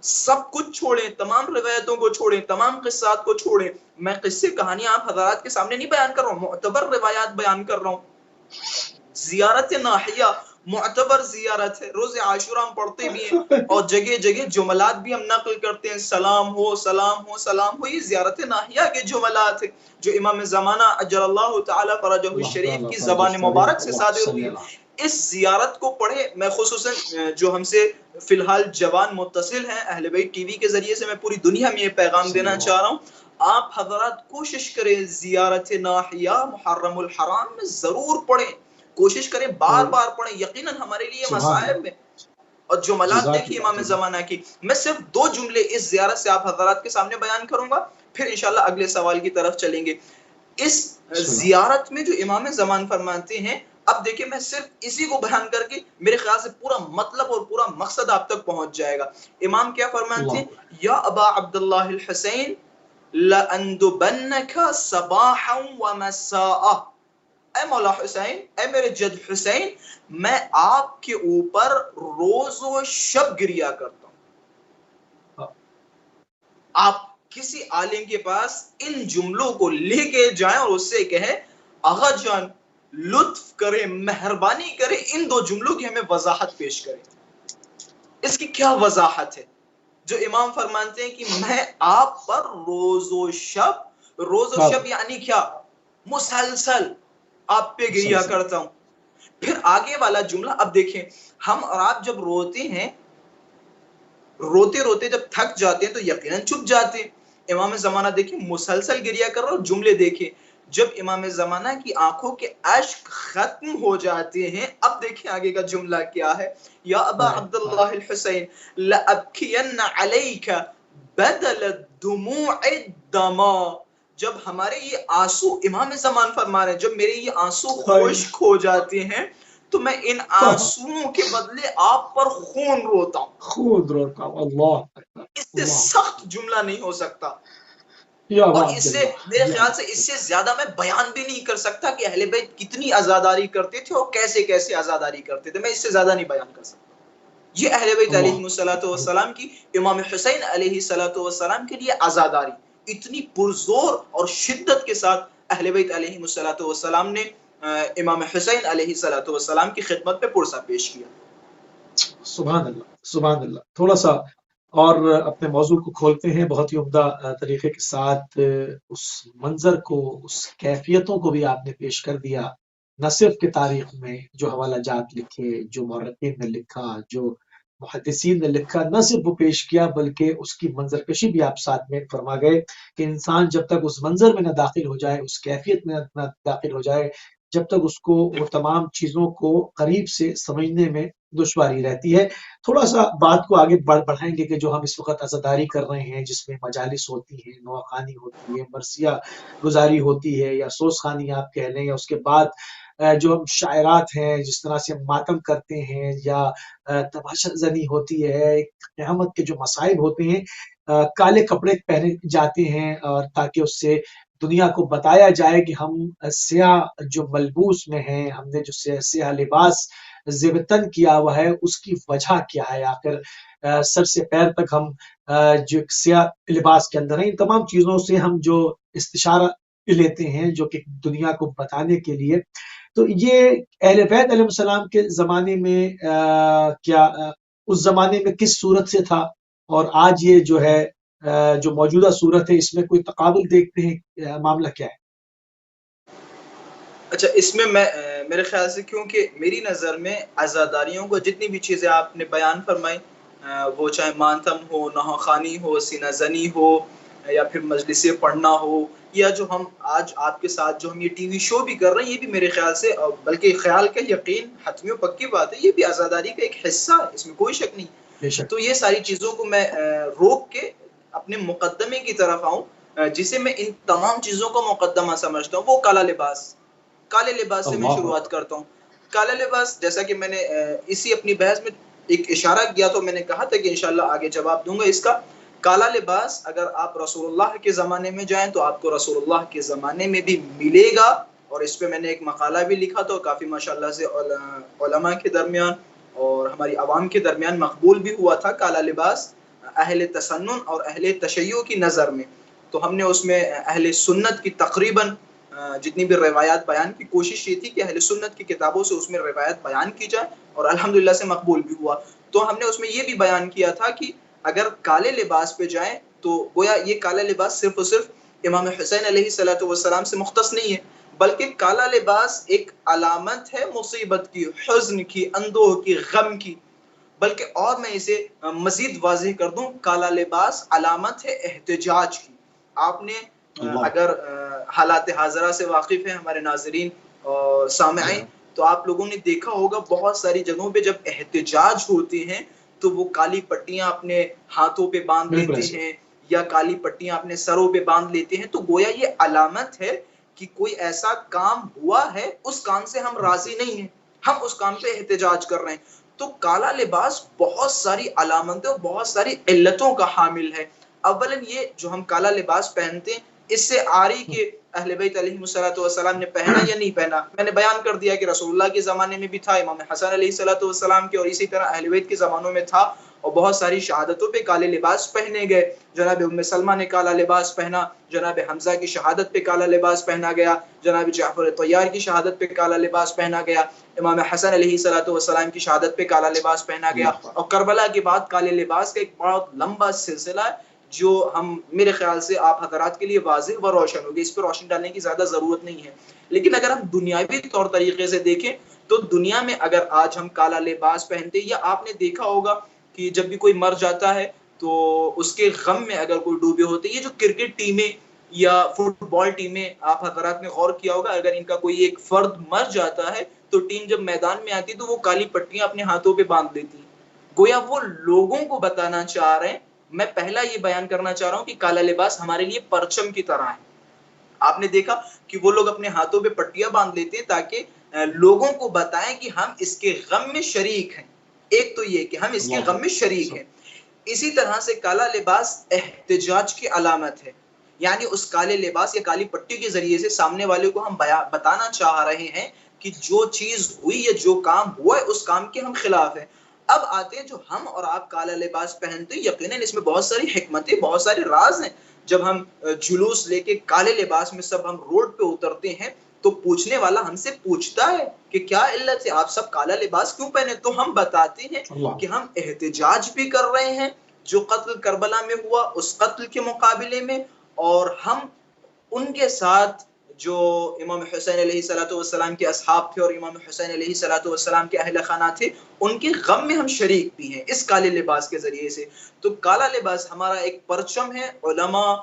سب کچھ چھوڑیں، تمام روایتوں کو چھوڑیں، تمام قصات کو چھوڑیں. میں قصے کہانیاں آپ حضرات کے سامنے نہیں بیان کر رہا ہوں، معتبر روایات بیان کر رہا ہوں. زیارت ناحیہ معتبر زیارت ہے، روز عاشورہ ہم پڑھتے بھی ہیں اور جگہ جگہ جملات بھی ہم نقل کرتے ہیں، سلام ہو سلام ہو سلام ہو. یہ زیارت ناحیہ کے جملات ہیں جو امام زمانہ اجل اللہ تعالی فرجہ الشریف کی زبان مبارک سے صادر ہوئی. اس زیارت کو پڑھے. میں خصوصاً جو ہم سے فی الحال جوان متصل ہیں اہل بیت ٹی وی کے ذریعے سے، میں پوری دنیا میں یہ پیغام دینا چاہ رہا ہوں، آپ حضرات کوشش کریں زیارت ناحیہ محرم الحرام میں ضرور پڑھیں، کوشش کریں بار بار پڑھیں، یقیناً ہمارے لیے مصائب میں. اور جملات دیکھیے امام زمانہ کی. میں صرف 2 جملے اس زیارت سے آپ حضرات کے سامنے بیان کروں گا، پھر انشاءاللہ اگلے سوال کی طرف چلیں گے. اس زیارت میں جو امام زمان فرماتے ہیں، اب دیکھیں میں صرف اسی کو بیان کر کے میرے خیال سے پورا مطلب اور پورا مقصد آپ تک پہنچ جائے گا. امام کیا فرماتے ہیں؟ یا ابا عبداللہ الحسین لَأَنْدُبَنَّكَ صَبَاحًا وَمَسَاءً، اے مولا حسین، اے میرے جد حسین، میں آپ کے اوپر روز و شب گریہ کرتا ہوں. آپ کسی عالم کے پاس ان جملوں کو لے کے جائیں اور اس سے کہیں آغا جان لطف کرے، مہربانی کرے، ان 2 جملوں کی ہمیں وضاحت پیش کریں. اس کی کیا وضاحت ہے جو امام فرماتے ہیں کہ میں آپ پر روز و شب یعنی کیا؟ مسلسل آپ پہ گریہ کرتا ہوں. پھر آگے والا جملہ اب دیکھیں، ہم اور آپ جب روتے ہیں، روتے روتے جب تھک جاتے ہیں تو یقیناً چپ جاتے ہیں. امام زمانہ دیکھیں مسلسل گریہ کر رہا ہوں. جملے دیکھیں، جب امام زمانہ کی آنکھوں کے اشک ختم ہو جاتے ہیں، اب دیکھیں آگے کا جملہ کیا ہے. یا ابا عبداللہ الحسین لأبکین علیک بدل الدموع الدما، جب ہمارے یہ آنسو، امام زمان فرما رہے ہیں، جب میرے یہ آنسو خشک ہو جاتے ہیں تو میں ان آنسوؤں کے بدلے آپ پر خون روتا ہوں. خود روتا ہوں. اللہ اس سے سخت جملہ نہیں ہو سکتا. یا اور عبد اس سے اللہ میرے یا خیال سے اس سے زیادہ میں بیان بھی نہیں کر سکتا کہ اہل بیت کتنی عزاداری کرتے تھے اور کیسے کیسے عزاداری کرتے تھے. میں اس سے زیادہ نہیں بیان کر سکتا. یہ اہل بیت اللہ علیہ السلام کی امام حسین علیہ السلام کے لیے عزاداری اتنی پرزور اور شدت کے ساتھ اہل بیت علیہ السلام نے امام حسین علیہ السلام کی خدمت پہ پرسہ پیش کیا. سبحان اللہ سبحان اللہ. تھوڑا سا اور اپنے موضوع کو کھولتے ہیں بہت ہی عمدہ طریقے کے ساتھ. اس منظر کو، اس کیفیتوں کو بھی آپ نے پیش کر دیا، نہ صرف کہ تاریخ میں جو حوالہ جات لکھے، جو مورخین نے لکھا، جو محدثین نے لکھا، نہ صرف وہ پیش کیا بلکہ اس کی منظر کشی بھی آپ ساتھ میں فرما گئے کہ انسان جب تک اس منظر میں نہ داخل ہو جائے، اس کیفیت میں نہ داخل ہو جائے، جب تک اس کو وہ تمام چیزوں کو قریب سے سمجھنے میں دشواری رہتی ہے. تھوڑا سا بات کو آگے بڑھائیں گے کہ جو ہم اس وقت عزاداری کر رہے ہیں، جس میں مجالس ہوتی ہیں، نواخوانی ہوتی ہے، مرثیہ گزاری ہوتی ہے، یا سوز خوانی آپ کہہ لیں، یا اس کے بعد جو ہم شاعرات ہیں، جس طرح سے ہم ماتم کرتے ہیں، یا تماشا زنی ہوتی ہے، قیامت کے جو مصائب ہوتے ہیں، کالے کپڑے پہنے جاتے ہیں اور تاکہ اس سے دنیا کو بتایا جائے کہ ہم سیاہ جو ملبوس میں ہیں، ہم نے جو سیاہ لباس زیب تن کیا ہوا ہے، اس کی وجہ کیا ہے. آخر سر سے پیر تک ہم جو سیاہ لباس کے اندر ہیں. ان تمام چیزوں سے ہم جو استشارہ لیتے ہیں، جو کہ دنیا کو بتانے کے لیے. تو یہ اہل بیت علیہ السلام کے زمانے میں کیا اس زمانے میں کس صورت سے تھا، اور آج یہ جو ہے جو موجودہ صورت ہے، اس میں کوئی تقابل دیکھتے ہیں؟ معاملہ کیا ہے؟ اچھا، اس میں میرے خیال سے کیونکہ میری نظر میں عزاداریوں کو جتنی بھی چیزیں آپ نے بیان فرمائی، وہ چاہے ماتم ہو، نواخوانی ہو، سینہ زنی ہو، یا پھر مجلس پڑھنا ہو، یا جو ہم آج آپ کے ساتھ جو ہم یہ ٹی وی شو بھی کر رہے ہیں، یہ بھی میرے خیال سے، بلکہ خیال کا یقین حتمی و پکی بات ہے، یہ بھی عزاداری کا ایک حصہ ہے، اس میں کوئی شک نہیں. بے شک. تو یہ ساری چیزوں کو میں روک کے اپنے مقدمے کی طرف آؤں، جسے میں ان تمام چیزوں کو مقدمہ سمجھتا ہوں، وہ کالا لباس. کالے لباس سے میں اللہ شروعات کرتا ہوں. کالا لباس، جیسا کہ میں نے اسی اپنی بحث میں ایک اشارہ کیا، تو میں نے کہا تھا کہ انشاءاللہ آگے جواب دوں گا اس کا. کالا لباس اگر آپ رسول اللہ کے زمانے میں جائیں تو آپ کو رسول اللہ کے زمانے میں بھی ملے گا، اور اس پہ میں نے ایک مقالہ بھی لکھا تھا، کافی ماشاءاللہ سے علماء کے درمیان اور ہماری عوام کے درمیان مقبول بھی ہوا تھا. کالا لباس اہل تسنن اور اہل تشیع کی نظر میں، تو ہم نے اس میں اہل سنت کی تقریباً جتنی بھی روایات بیان کی کوشش یہ تھی کہ اہل سنت کی کتابوں سے اس میں روایت بیان کی جائے، اور الحمدللہ سے مقبول بھی ہوا. تو ہم نے اس میں یہ بھی بیان کیا تھا کہ اگر کالے لباس پہ جائیں تو گویا یہ کالا لباس صرف اور صرف امام حسین علیہ السلام سے مختص نہیں ہے، بلکہ کالا لباس ایک علامت ہے مصیبت کی، حزن کی، اندوہ کی، غم کی. بلکہ اور میں اسے مزید واضح کر دوں، کالا لباس علامت ہے احتجاج کی. آپ نے اللہ. اگر حالات حاضرہ سے واقف ہیں ہمارے ناظرین اور سامعین، تو آپ لوگوں نے دیکھا ہوگا بہت ساری جگہوں پہ جب احتجاج ہوتے ہیں تو وہ کالی پٹیاں اپنے ہاتھوں پہ باندھ بالکل لیتے ایسے. ہیں، یا کالی پٹیاں اپنے سروں پہ باندھ لیتے ہیں. تو گویا یہ علامت ہے کہ کوئی ایسا کام ہوا ہے، اس کام سے ہم راضی نہیں ہیں، ہم اس کام پہ احتجاج کر رہے ہیں. تو کالا لباس بہت ساری علامتیں اور بہت ساری علتوں کا حامل ہے. اولاً یہ جو ہم کالا لباس پہنتے ہیں، اس سے آ رہی کہ اہل بیت علیہ السلام نے پہنا یا نہیں پہنا. میں نے بیان کر دیا کہ رسول اللہ کے زمانے میں بھی تھا، امام حسن علیہ السلام کے، اور اسی طرح اہل بیت کے زمانوں میں تھا، اور بہت ساری شہادتوں پہ کالے لباس پہنے گئے. جناب ام سلمہ نے کالا لباس پہنا، جناب حمزہ کی شہادت پہ کالا لباس پہنا گیا، جناب جعفر طیار کی شہادت پہ کالا لباس پہنا گیا، امام حسن علیہ السلام کی شہادت پہ کالا لباس پہنا گیا. اور کربلا کے بعد کالے لباس کا ایک بہت لمبا سلسلہ ہے، جو ہم میرے خیال سے آپ حضرات کے لیے واضح و روشن ہوگی، اس پہ روشنی ڈالنے کی زیادہ ضرورت نہیں ہے. لیکن اگر ہم دنیاوی طور طریقے سے دیکھیں تو دنیا میں اگر آج ہم کالا لباس پہنتے، یا آپ نے دیکھا ہوگا کہ جب بھی کوئی مر جاتا ہے تو اس کے غم میں اگر کوئی ڈوبے ہوتے، یہ جو کرکٹ ٹیمیں یا فٹ بال ٹیمیں، آپ حضرات نے غور کیا ہوگا، اگر ان کا کوئی ایک فرد مر جاتا ہے تو ٹیم جب میدان میں آتی تو وہ کالی پٹیاں اپنے ہاتھوں پہ باندھ دیتی ہیں. گویا وہ لوگوں کو بتانا چاہ رہے ہیں. میں پہلا یہ بیان کرنا چاہ رہا ہوں کہ کالا لباس ہمارے لیے پرچم کی طرح ہے. آپ نے دیکھا کہ وہ لوگ اپنے ہاتھوں پہ پٹیاں باندھ لیتے ہیں تاکہ لوگوں کو بتائیں کہ ہم اس کے غم میں شریک ہیں. ایک تو یہ کہ ہم اس کے غم میں شریک ہیں. اسی طرح سے کالا لباس احتجاج کی علامت ہے. یعنی اس کالے لباس یا کالی پٹی کے ذریعے سے سامنے والے کو ہم بتانا چاہ رہے ہیں کہ جو چیز ہوئی یا جو کام ہوا ہے اس کام کے ہم خلاف ہیں۔ اب آتے ہیں جو ہم اور آپ کالا لباس پہنتے ہیں، یقیناً اس میں بہت ساری حکمتیں، بہت سارے راز ہیں۔ جب ہم جلوس لے کے کالے لباس میں سب ہم روڈ پہ اترتے ہیں تو پوچھنے والا ہم سے پوچھتا ہے کہ کیا علت ہے، آپ سب کالا لباس کیوں پہنے؟ تو ہم بتاتے ہیں کہ ہم احتجاج بھی کر رہے ہیں جو قتل کربلا میں ہوا اس قتل کے مقابلے میں، اور ہم ان کے ساتھ جو امام حسین علیہ السلام کے اصحاب تھے اور امام حسین علیہ السلام کے اہل خانہ تھے، ان کے غم میں ہم شریک بھی ہیں اس کالے لباس کے ذریعے سے۔ تو کالا لباس ہمارا ایک پرچم ہے۔ علماء،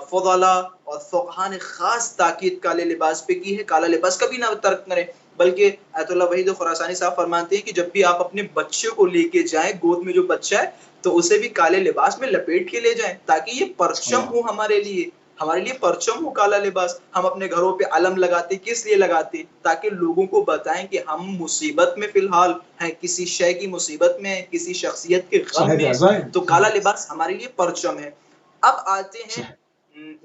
فضلاء اور فقہاء نے خاص تاکید کالے لباس پہ کی ہے، کالا لباس کبھی نہ ترک کریں۔ بلکہ آیت اللہ وحید خراسانی صاحب فرماتے ہیں کہ جب بھی آپ اپنے بچے کو لے کے جائیں، گود میں جو بچہ ہے تو اسے بھی کالے لباس میں لپیٹ کے لے جائیں، تاکہ یہ پرچم ہو ہمارے لیے پرچم ہو کالا لباس۔ ہم اپنے گھروں پہ علم لگاتے، کس لیے لگاتے؟ تاکہ لوگوں کو بتائیں کہ ہم مصیبت میں فی الحال ہیں، کسی شے کی مصیبت میں ہیں، کسی شخصیت کے غم میں ہیں، تو کالا لباس ہمارے لیے پرچم ہے۔ اب آتے ہیں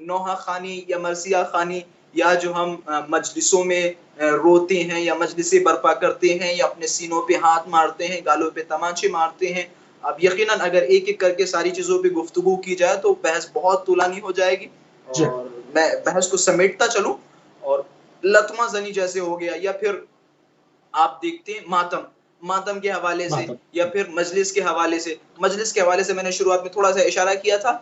نوحہ خوانی یا مرثیہ خوانی، یا جو ہم مجلسوں میں روتے ہیں یا مجلسیں برپا کرتے ہیں یا اپنے سینوں پہ ہاتھ مارتے ہیں، گالوں پہ تمانچے مارتے ہیں۔ اب یقیناً اگر ایک ایک کر کے ساری چیزوں پہ گفتگو کی جائے تو بحث بہت طولانی ہو جائے گی، اور میں بحث کو سمیٹتا چلوں۔ اور لطمہ زنی جیسے ہو گیا، یا پھر آپ دیکھتے ہیں ماتم کے حوالے سے، یا پھر مجلس کے حوالے سے میں نے شروعات میں تھوڑا سا اشارہ کیا تھا۔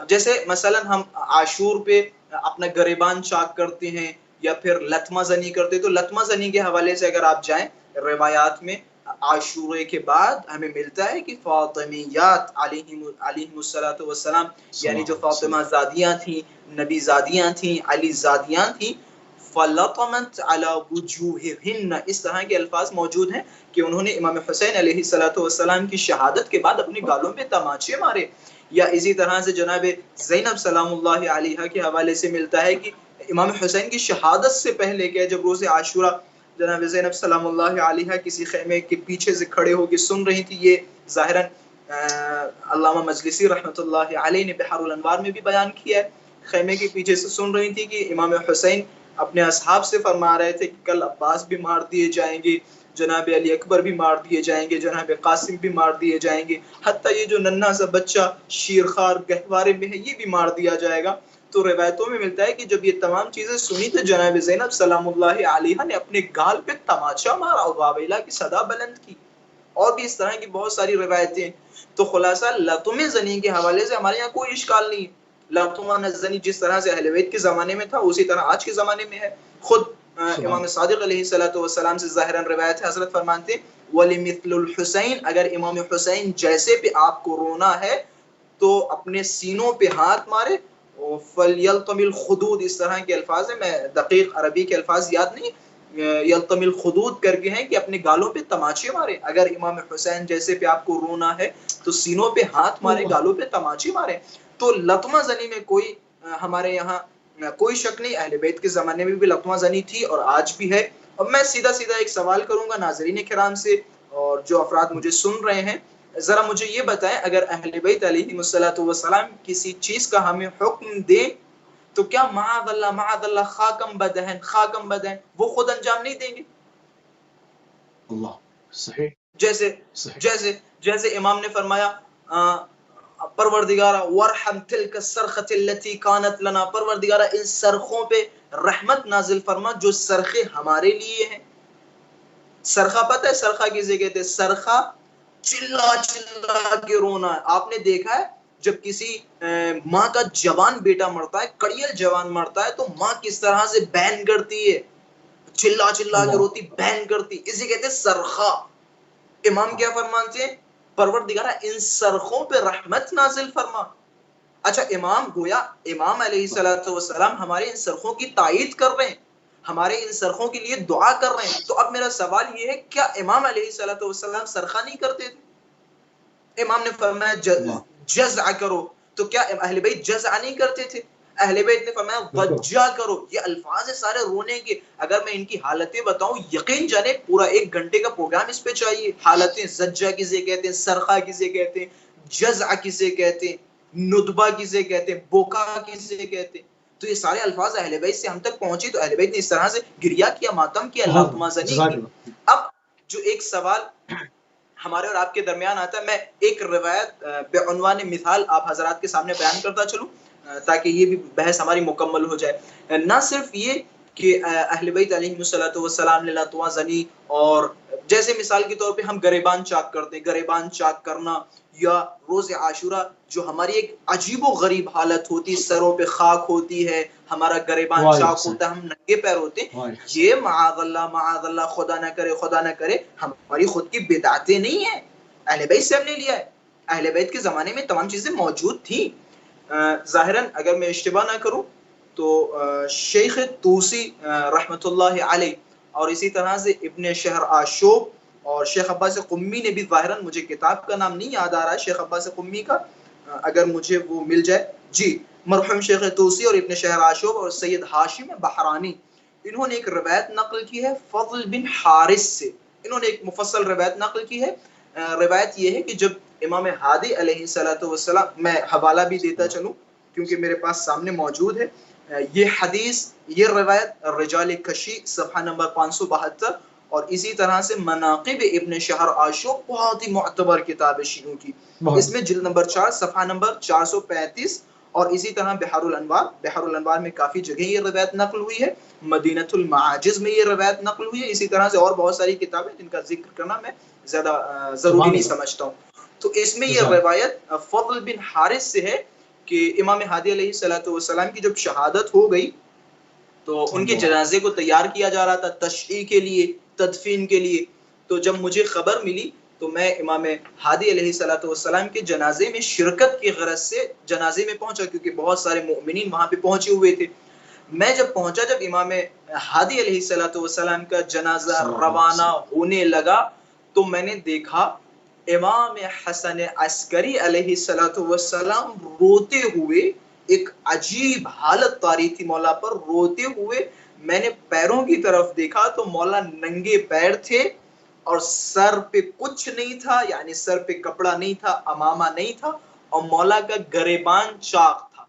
جیسے مثلا ہم عاشور پہ اپنا گریبان چاک کرتے ہیں یا پھر لطمہ زنی کرتے، تو لطمہ زنی کے حوالے سے اگر آپ جائیں روایات میں، عاشورے کے بعد ہمیں ملتا ہے کہ فاطمیات علیہم السلام، یعنی جو فاطمہ زادیاں تھیں، نبی زادیاں تھیں، علی زادیاں تھیں، فلطمت علی وجوہہن، اس طرح کے الفاظ موجود ہیں کہ انہوں نے امام حسین علیہ السلام کی شہادت کے بعد اپنے گالوں پہ تماچے مارے۔ یا اسی طرح سے جناب زینب سلام اللہ علیہا کے حوالے سے ملتا ہے کہ امام حسین کی شہادت سے پہلے کہ جب روز عاشورہ جناب زینب سلام اللہ علیہا کسی خیمے کے پیچھے سے کھڑے ہو کے سن رہی تھی، یہ ظاہراً علامہ مجلسی رحمۃ اللہ علیہ نے بحار الانوار میں بھی بیان کیا ہے، خیمے کے پیچھے سے سن رہی تھی کہ امام حسین اپنے اصحاب سے فرما رہے تھے کہ کل عباس بھی مار دیے جائیں گے، جناب علی اکبر بھی مار دیے جائیں گے، جناب قاسم بھی مار دیے جائیں گے، حتیٰ یہ جو ننھا سا بچہ شیرخوار گہوارے میں ہے یہ بھی مار دیا جائے گا۔ تو روایتوں میں ملتا ہے کہ جب یہ تمام چیزیں سنی تو جناب زینب سلام اللہ علیہا نے اپنے گال پہ تماچا مارا اور واویلا کی صدا بلند کی، اور بھی اس طرح کی بہت ساری روایتیں۔ تو خلاصہ لطم زنی کے حوالے سے ہمارے یہاں کوئی اشکال نہیں، لطم زنی جس طرح سے اہل بیت کے زمانے میں تھا اسی طرح آج کے زمانے میں ہے۔ خود امام صادق علیہ السلام سے ظاہراً روایت ہے، حضرت فرمانتے وَلِمِثْلُ الْحُسَيْن، اگر امام حسین جیسے پہ آپ کو رونا ہے تو اپنے سینوں پہ ہاتھ مارے، فَلْيَلْطَمِ الْخُدُودِ، اس طرح کے الفاظ ہیں، میں دقیق عربی کے الفاظ یاد نہیں، یلطم الخدود کر کے ہیں کہ اپنے گالوں پہ تماچے مارے۔ اگر امام حسین جیسے پہ آپ کو رونا ہے تو سینوں پہ ہاتھ مارے، گالوں پہ تماچے مارے۔ تو لطمہ زنی میں کوئی ہمارے یہاں کوئی شک نہیں، اہل بیت کے زمانے میں بھی لطمہ زنی تھی اور آج بھی ہے۔ اب میں سیدھا ایک سوال کروں گا ناظرین کرام سے اور جو افراد مجھے سن رہے ہیں، ذرا مجھے یہ بتائیں، اگر اہل بیت علیہم السلام کسی چیز کا ہمیں حکم دیں تو کیا معاذ اللہ خاکم بدہن وہ خود انجام نہیں دیں گے؟ اللہ صحیح، جیسے امام نے فرمایا پروردگارہ ورحم تلک الصرخۃ التي كانت لنا، پروردگارہ ان صرخوں پہ رحمت نازل فرما جو صرخے ہمارے لیے ہیں۔ صرخہ پتہ ہے صرخہ کسے کہتے ہیں؟ صرخہ چلا چلا کے رونا۔ آپ نے دیکھا ہے جب کسی ماں کا جوان بیٹا مرتا ہے، کڑیل جوان مرتا ہے، تو ماں کس طرح سے بین کرتی ہے، چلا چلا کے روتی، بین کرتی، اسی کہتے ہیں صرخہ۔ امام کیا فرماتے ہیں؟ پروردگارہ ان صرخوں پہ رحمت نازل فرما۔ اچھا، امام گویا امام علیہ السلام ہمارے ان صرخوں کی تائید کر رہے ہیں، ہمارے ان صرخوں کے لیے دعا کر رہے ہیں۔ تو اب میرا سوال یہ ہے، کیا امام علیہ السلام صرخہ نہیں کرتے تھے؟ امام نے فرمایا جزع کرو، تو کیا اہل بیت جزع نہیں کرتے تھے؟ اہل بیت نے فرمایا ضجع کرو۔ یہ الفاظ ہے سارے رونے کے، اگر میں ان کی حالتیں بتاؤں یقین جانے پورا 1 گھنٹے کا پروگرام اس پہ چاہیے۔ حالتیں زجہ کسے کہتے ہیں، صرخہ کسے کہتے ہیں، جزع کسے کہتے ہیں، ندبہ کسے کہتے ہیں, بوکا کسے کہتے ہیں. تو یہ سارے الفاظ اہل بیت سے ہم تک پہنچے, تو اہل بیت نے اس طرح سے گریا کیا, ماتم کیا, لغمہ زنی کی. اب جو ایک سوال ہمارے اور آپ کے درمیان آتا ہے, میں ایک روایت بعنوان مثال آپ حضرات کے سامنے بیان کرتا چلوں تاکہ یہ بھی بحث ہماری مکمل ہو جائے. نہ صرف یہ کہ اہل بیت علیہ السلام نے لطوا زنی, اور جیسے مثال کے طور پہ ہم گریبان چاک کرتے ہیں, گریبان چاک کرنا, یا روز عاشورہ جو ہماری ایک عجیب و غریب حالت ہوتی, سروں پہ خاک ہوتی ہے, ہمارا گریبان چاک ہوتا ہے, ہم ننگے پیر ہوتے ہیں, یہ معاذ اللہ خدا نہ کرے ہماری خود کی بدعتیں نہیں ہیں, اہل بیت سے ہم نے لیا ہے. اہل بیت کے زمانے میں تمام چیزیں موجود تھیں. ظاہراً اگر میں اشتباہ نہ کروں تو شیخ توسی رحمۃ اللہ علیہ, اور اسی طرح سے ابن شہر آشوب اور شیخ عباس قمی نے بھی, ظاہراً مجھے کتاب کا نام نہیں یاد آ رہا ہے شیخ عباس قمی کا, اگر مجھے وہ مل جائے, جی, مرحوم شیخ توسی اور ابن شہر آشوب اور سید ہاشم بحرانی, انہوں نے ایک روایت نقل کی ہے فضل بن حارث سے. انہوں نے ایک مفصل روایت نقل کی ہے. روایت یہ ہے کہ جب امام ہادی علیہ السلام, میں حوالہ بھی دیتا چلوں کیونکہ میرے پاس سامنے موجود ہے یہ حدیث, یہ روایت رجال کشی صفحہ نمبر 572, اور اسی طرح سے مناقب ابن شہر آشوب, بہت ہی معتبر کتاب ہے شیعوں کی, اس میں جلد نمبر 4 صفحہ نمبر 435, اور اسی طرح بحار الانوار میں کافی جگہ یہ روایت نقل ہوئی ہے, مدینۃ المعاجز میں یہ روایت نقل ہوئی ہے, اسی طرح سے اور بہت ساری کتابیں جن کا ذکر کرنا میں زیادہ ضروری نہیں سمجھتا ہوں. تو اس میں یہ روایت فضل بن حارث سے ہے کہ امام ہادی علیہ السلام کی جب شہادت ہو گئی تو ان کے جنازے کو تیار کیا جا رہا تھا تشییع کے لیے, تدفین کے لیے. تو جب مجھے خبر ملی تو میں امام ہادی علیہ السلام کے جنازے میں شرکت کی غرض سے جنازے میں پہنچا, کیونکہ بہت سارے مؤمنین وہاں پہ پہنچے ہوئے تھے. میں جب پہنچا, جب امام ہادی علیہ السلام کا جنازہ روانہ ہونے لگا, تو میں نے دیکھا امام حسن عسکری علیہ السلام روتے ہوئے, ایک عجیب حالت طاری تھی مولا پر, روتے ہوئے. میں نے پیروں کی طرف دیکھا تو مولا ننگے پیر تھے اور سر پہ کچھ نہیں تھا, یعنی سر پہ کپڑا نہیں تھا, امامہ نہیں تھا, اور مولا کا گریبان چاک تھا.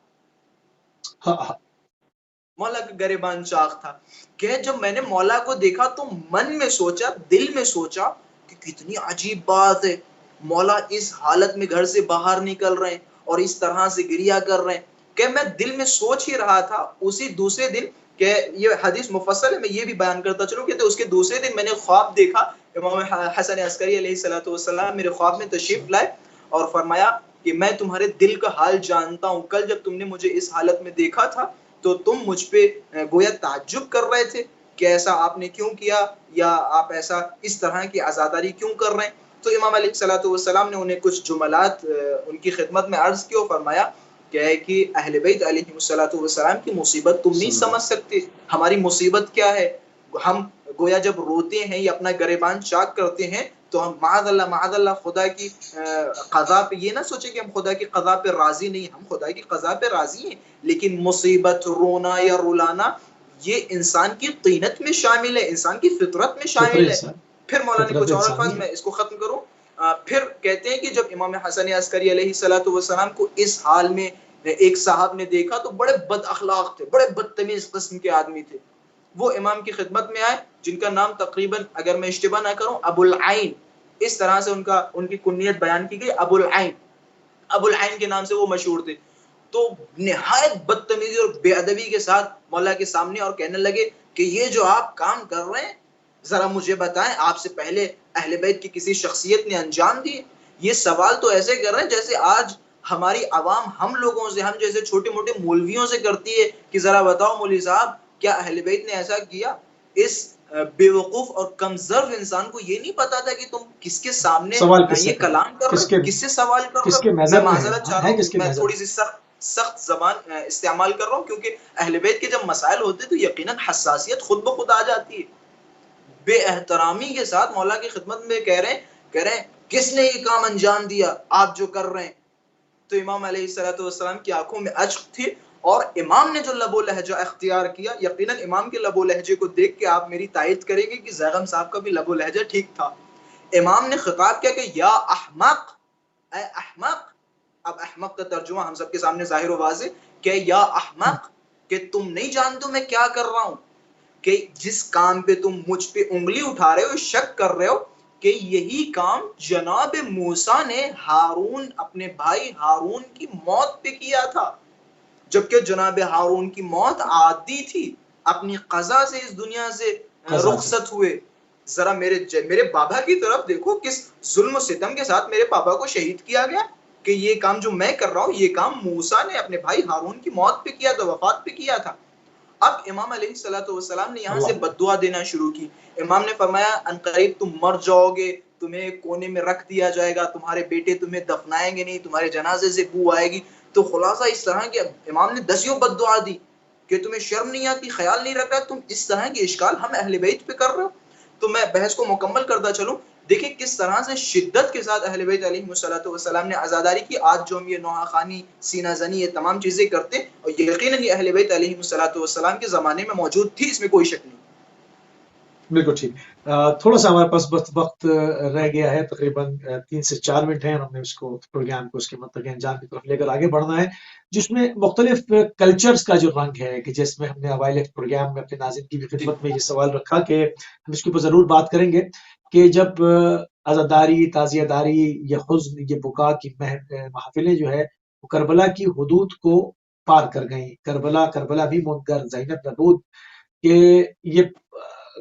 مولا کا گریبان چاک تھا. کہ جب میں نے مولا کو دیکھا تو من میں سوچا, دل میں سوچا کہ کتنی عجیب بات ہے, مولا اس حالت میں گھر سے باہر نکل رہے ہیں اور اس طرح سے گریا کر رہے ہیں. کہ میں دل میں سوچ ہی رہا تھا, اسی دوسرے دن, کہ یہ حدیث مفصل ہے, میں یہ بھی بیان کرتا چلوں کہ اس کے دوسرے دن میں نے خواب دیکھا, امام حسن عسکری علیہ السلام میرے خواب میں تشریف لائے اور فرمایا کہ میں تمہارے دل کا حال جانتا ہوں, کل جب تم نے مجھے اس حالت میں دیکھا تھا تو تم مجھ پہ گویا تعجب کر رہے تھے کہ ایسا آپ نے کیوں کیا, یا آپ ایسا اس طرح کی عزاداری کیوں کر رہے ہیں. تو امام علیہ السلام نے انہیں کچھ جملات ان کی خدمت میں عرض کی اور فرمایا کہ اہل بیت علیہ السلام کی مصیبت تم نہیں سمجھ سکتے, ہماری مصیبت کیا ہے. ہم گویا جب روتے ہیں یا اپنا گریبان چاک کرتے ہیں تو ہم معاذ اللہ خدا کی قضا پہ یہ نہ سوچیں کہ ہم خدا کی قضا پہ راضی نہیں, ہم خدا کی قضا پہ راضی ہیں, لیکن مصیبت, رونا یا رلانا, یہ انسان کی طینت میں شامل ہے, انسان کی فطرت میں شامل ہے. پھر مولا نے کچھ اور الفاظ, میں اس کو ختم کروں, پھر کہتے ہیں کہ جب امام حسن عسکری علیہ السلام کو اس حال میں ایک صاحب نے دیکھا تو بڑے بد اخلاق تھے, بڑے بدتمیز قسم کے آدمی تھے. وہ امام کی خدمت میں آئے, جن کا نام تقریباً اگر میں اشتباہ نہ کروں ابو العین, اس طرح سے ان کی کنیت بیان کی گئی, ابو العین کے نام سے وہ مشہور تھے. تو نہایت بدتمیزی اور بے ادبی کے ساتھ مولا کے سامنے اور کہنے لگے کہ یہ جو آپ کام کر رہے ہیں ذرا مجھے بتائیں, آپ سے پہلے اہل بیت کی کسی شخصیت نے انجام دی؟ یہ سوال تو ایسے کر رہے ہیں جیسے آج ہماری عوام ہم لوگوں سے, ہم جیسے چھوٹے موٹے مولویوں سے کرتی ہے کہ ذرا بتاؤ مولوی صاحب کیا اہل بیت نے ایسا کیا. اس بے وقوف اور کمزرف انسان کو یہ نہیں پتا تھا کہ تم کس کے سامنے یہ کلام کر رہے ہو, کس سے سوال کر رہے ہو. میں معذرت چاہ رہا ہوں, میں تھوڑی سی سخت زبان استعمال کر رہا ہوں, کیونکہ اہل بیت کے جب مسائل ہوتے تو یقیناً حساسیت خود بخود آ جاتی ہے. بے احترامی کے ساتھ مولا کی خدمت میں کہہ رہے ہیں کس نے یہ کام انجام دیا آپ جو کر رہے ہیں. تو امام علیہ السلام کی آنکھوں میں اشک تھی, اور امام نے جو لب و لہجہ اختیار کیا, یقیناً امام کے لب و لہجے کو دیکھ کے آپ میری تائید کریں گے کہ زیغم صاحب کا بھی لب و لہجہ ٹھیک تھا. امام نے خطاب کیا کہ یا احمق, اے احمق, اب احمق کا ترجمہ ہم سب کے سامنے ظاہر و واضح کہ یا احمق کہ تم نہیں جانتے میں کیا کر رہا ہوں، کہ جس کام پہ تم مجھ پہ انگلی اٹھا رہے ہو، شک کر رہے ہو کہ یہی کام جناب موسیٰ نے ہارون اپنے بھائی ہارون کی موت پہ کیا تھا، جبکہ جناب ہارون کی موت عادی تھی، اپنی قضا سے اس دنیا سے رخصت ہوئے۔ ذرا میرے بابا کی طرف دیکھو، کس ظلم و ستم کے ساتھ میرے بابا کو شہید کیا گیا، کہ یہ کام جو میں کر رہا ہوں یہ کام موسیٰ نے اپنے بھائی ہارون کی موت پہ کیا تھا، وفات پہ کیا تھا۔ اب امام علیہ السلام نے یہاں سے بد دعا دینا شروع کی۔ امام نے فرمایا عنقریب تم مر جاؤ گے، تمہیں کونے میں رکھ دیا جائے گا، تمہارے بیٹے تمہیں دفنائیں گے نہیں، تمہارے جنازے سے بو آئے گی۔ تو خلاصہ اس طرح کے امام نے دسیوں بد دعا دی کہ تمہیں شرم نہیں آتی، خیال نہیں رکھ رہا، تم اس طرح کے اشکال ہم اہل بیت پہ کر رہے ہو۔ تو میں بحث کو مکمل کرتا چلوں، دیکھیں کس طرح سے شدت کے ساتھ اہل بیت علیہ السلام نے عزاداری کی۔ آج جو ہم یہ نوحہ خوانی، سینہ زنی، یہ تمام چیزیں کرتے ہیں، اور یقیناً یہ اہل بیت علیہ السلام کے زمانے میں موجود تھی، اس میں کوئی شک نہیں۔ بالکل ٹھیک۔ تھوڑا سا ہمارے پاس وقت رہ گیا ہے، تقریباً 3 سے 4 منٹ ہیں، اور ہم نے اس کو پروگرام کو اس کے مطلب انجام کی طرف لے کر آگے بڑھنا ہے، جس میں مختلف کلچرز کا جو رنگ ہے، کہ جس میں ہم نے اوائل پروگرام میں اپنے ناظرین کی بھی خدمت میں یہ سوال رکھا کہ ہم اس کے اوپر ضرور بات کریں گے کہ جب عزاداری، تعزیہ داری، یہ حزن، یہ بکا کی محفلیں جو ہے وہ کربلا کی حدود کو پار کر گئیں۔ کربلا بھی منکر، زینب نبود، کہ یہ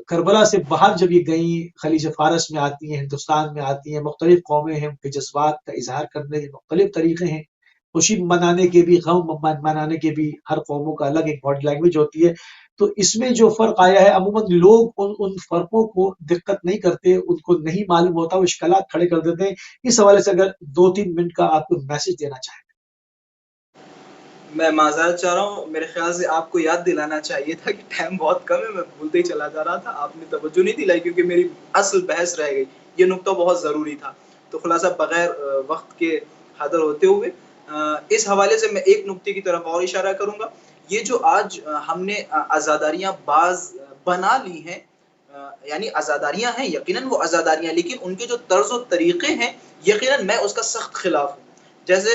کربلا سے باہر جب یہ گئیں، خلیج فارس میں آتی ہیں، ہندوستان میں آتی ہیں، مختلف قومیں ہیں، ان کے جذبات کا اظہار کرنے کے مختلف طریقے ہیں، خوشی منانے کے بھی، غم منانے کے بھی، ہر قوموں کا الگ ایک باڈی لینگویج ہوتی ہے۔ تو اس میں جو فرق آیا ہے، عموماً لوگ ان فرقوں کو دقت نہیں کرتے، ان کو نہیں معلوم ہوتا، وہ اشکالات کھڑے کر دیتے ہیں۔ اس حوالے سے اگر 2-3 منٹ کا آپ کو میسج دینا چاہیں۔ میں معذرت چاہ رہا ہوں، میرے خیال سے آپ کو یاد دلانا چاہیے تھا کہ ٹائم بہت کم ہے، میں بھولتے ہی چلا جا رہا تھا، آپ نے توجہ نہیں دلائی کیونکہ میری اصل بحث رہ گئی، یہ نقطہ بہت ضروری تھا۔ تو خلاصہ بغیر وقت کے حاضر ہوتے ہوئے اس حوالے سے میں ایک نقطے کی طرف اور اشارہ کروں گا۔ یہ جو آج ہم نے عزاداریاں بعض بنا لی ہیں، یعنی عزاداریاں ہیں، یقیناً وہ عزاداریاں، لیکن ان کے جو طرز و طریقے ہیں، یقیناً میں اس کا سخت خلاف ہوں۔ جیسے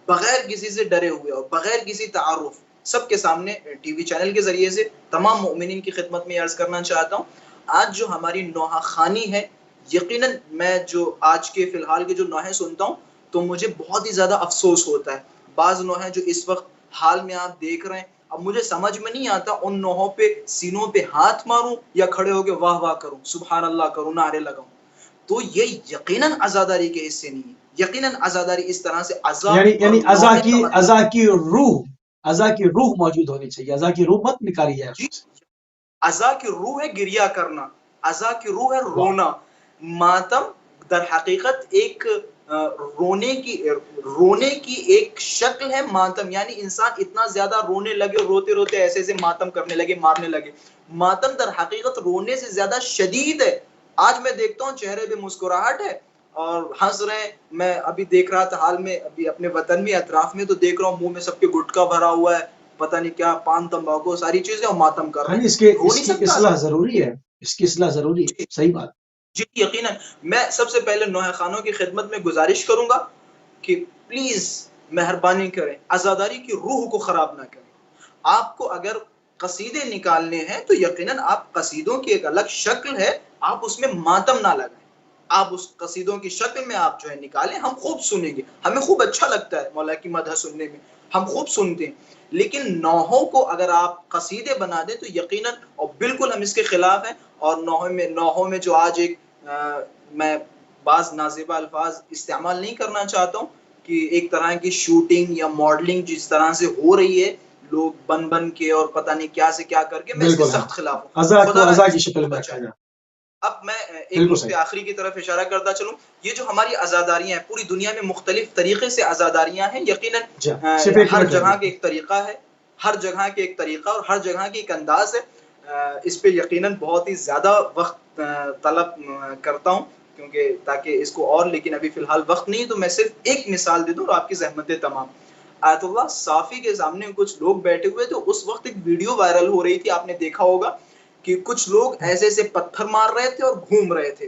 بغیر کسی سے ڈرے ہوئے اور بغیر کسی تعارف، سب کے سامنے ٹی وی چینل کے ذریعے سے تمام مؤمنین کی خدمت میں عرض کرنا چاہتا ہوں، آج جو ہماری نوحہ خوانی ہے، یقیناً میں جو آج کے فی الحال کے جو نوحے سنتا ہوں تو مجھے بہت ہی زیادہ افسوس ہوتا ہے۔ بعض نوحے جو اس وقت حال میں آپ دیکھ رہے ہیں، اب مجھے سمجھ میں نہیں آتا ان نوحوں پہ سینوں پہ ہاتھ ماروں یا کھڑے ہو کے واہ واہ کروں، سبحان اللہ کروں، نعرے لگاؤں۔ تو یہ یقیناً عزاداری کے حصے نہیں ہے۔ یقیناً عزاداری اس طرح سے یعنی عزا کی روح موجود ہونی چاہیے، عزا کی روح مت نکالی جائے۔ جی، عزا کی روح ہے گریا کرنا، عزا کی روح ہے رونا۔ ماتم در حقیقت ایک رونے کی ایک شکل ہے ماتم، یعنی انسان اتنا زیادہ رونے لگے، روتے روتے ایسے سے ماتم کرنے لگے، مارنے لگے۔ ماتم در حقیقت رونے سے زیادہ شدید ہے۔ آج میں دیکھتا ہوں چہرے پہ مسکراہٹ ہے اور ہنس رہے ہیں۔ میں ابھی دیکھ رہا تھا حال میں، ابھی اپنے وطن میں اطراف میں، تو دیکھ رہا ہوں منہ میں سب کے گٹکا بھرا ہوا ہے، پتہ نہیں کیا، پان تمباکو، ساری چیزیں، اور ماتم کر رہے ہیں۔ اس کی اصلاح ضروری ہے، اس کی اصلاح ضروری ہے، صحیح بات۔ جی یقیناً، میں سب سے پہلے نوحہ خانوں کی خدمت میں گزارش کروں گا کہ پلیز مہربانی کریں، عزاداری کی روح کو خراب نہ کریں۔ آپ کو اگر قصیدے نکالنے ہیں تو یقیناً آپ قصیدوں کی ایک الگ شکل ہے، آپ اس میں ماتم نہ لگائیں، آپ اس قصیدوں کی شکل میں آپ جو ہے نکالیں، ہم خوب سنیں گے، ہمیں خوب اچھا لگتا ہے مولا کی مدح سننے میں، ہم خوب سنتے ہیں، لیکن نوحوں کو اگر آپ قصیدے بنا دیں تو یقیناً اور بالکل ہم اس کے خلاف ہیں۔ اور نوحوں میں جو آج ایک میں بعض نازیبہ الفاظ استعمال نہیں کرنا چاہتا ہوں کہ ایک طرح کی شوٹنگ یا ماڈلنگ جس طرح سے ہو رہی ہے، لوگ بن کے اور پتہ نہیں کیا سے کیا کر کے، میں اس کے سخت خلاف ہوں۔ عزا کی شکل میں رکھا جائے۔ اب میں ایک نقطے آخری کی طرف اشارہ کرتا چلوں، یہ جو ہماری عزاداریاں ہیں، پوری دنیا میں مختلف طریقے سے عزاداریاں ہیں، یقیناً ہر جگہ کے ایک طریقہ ہے، ہر جگہ کے ایک طریقہ اور ہر جگہ کی ایک انداز ہے۔ اس پہ یقیناً بہت ہی زیادہ وقت طلب کرتا ہوں کیونکہ تاکہ اس کو اور، لیکن ابھی فی الحال وقت نہیں، تو میں صرف ایک مثال دے دوں اور آپ کی زحمتیں تمام۔ آیت اللہ صافی کے سامنے کچھ لوگ بیٹھے ہوئے تھے، اس وقت ایک ویڈیو وائرل ہو رہی تھی، آپ نے دیکھا ہوگا کہ کچھ لوگ ایسے ایسے پتھر مار رہے تھے اور گھوم رہے تھے۔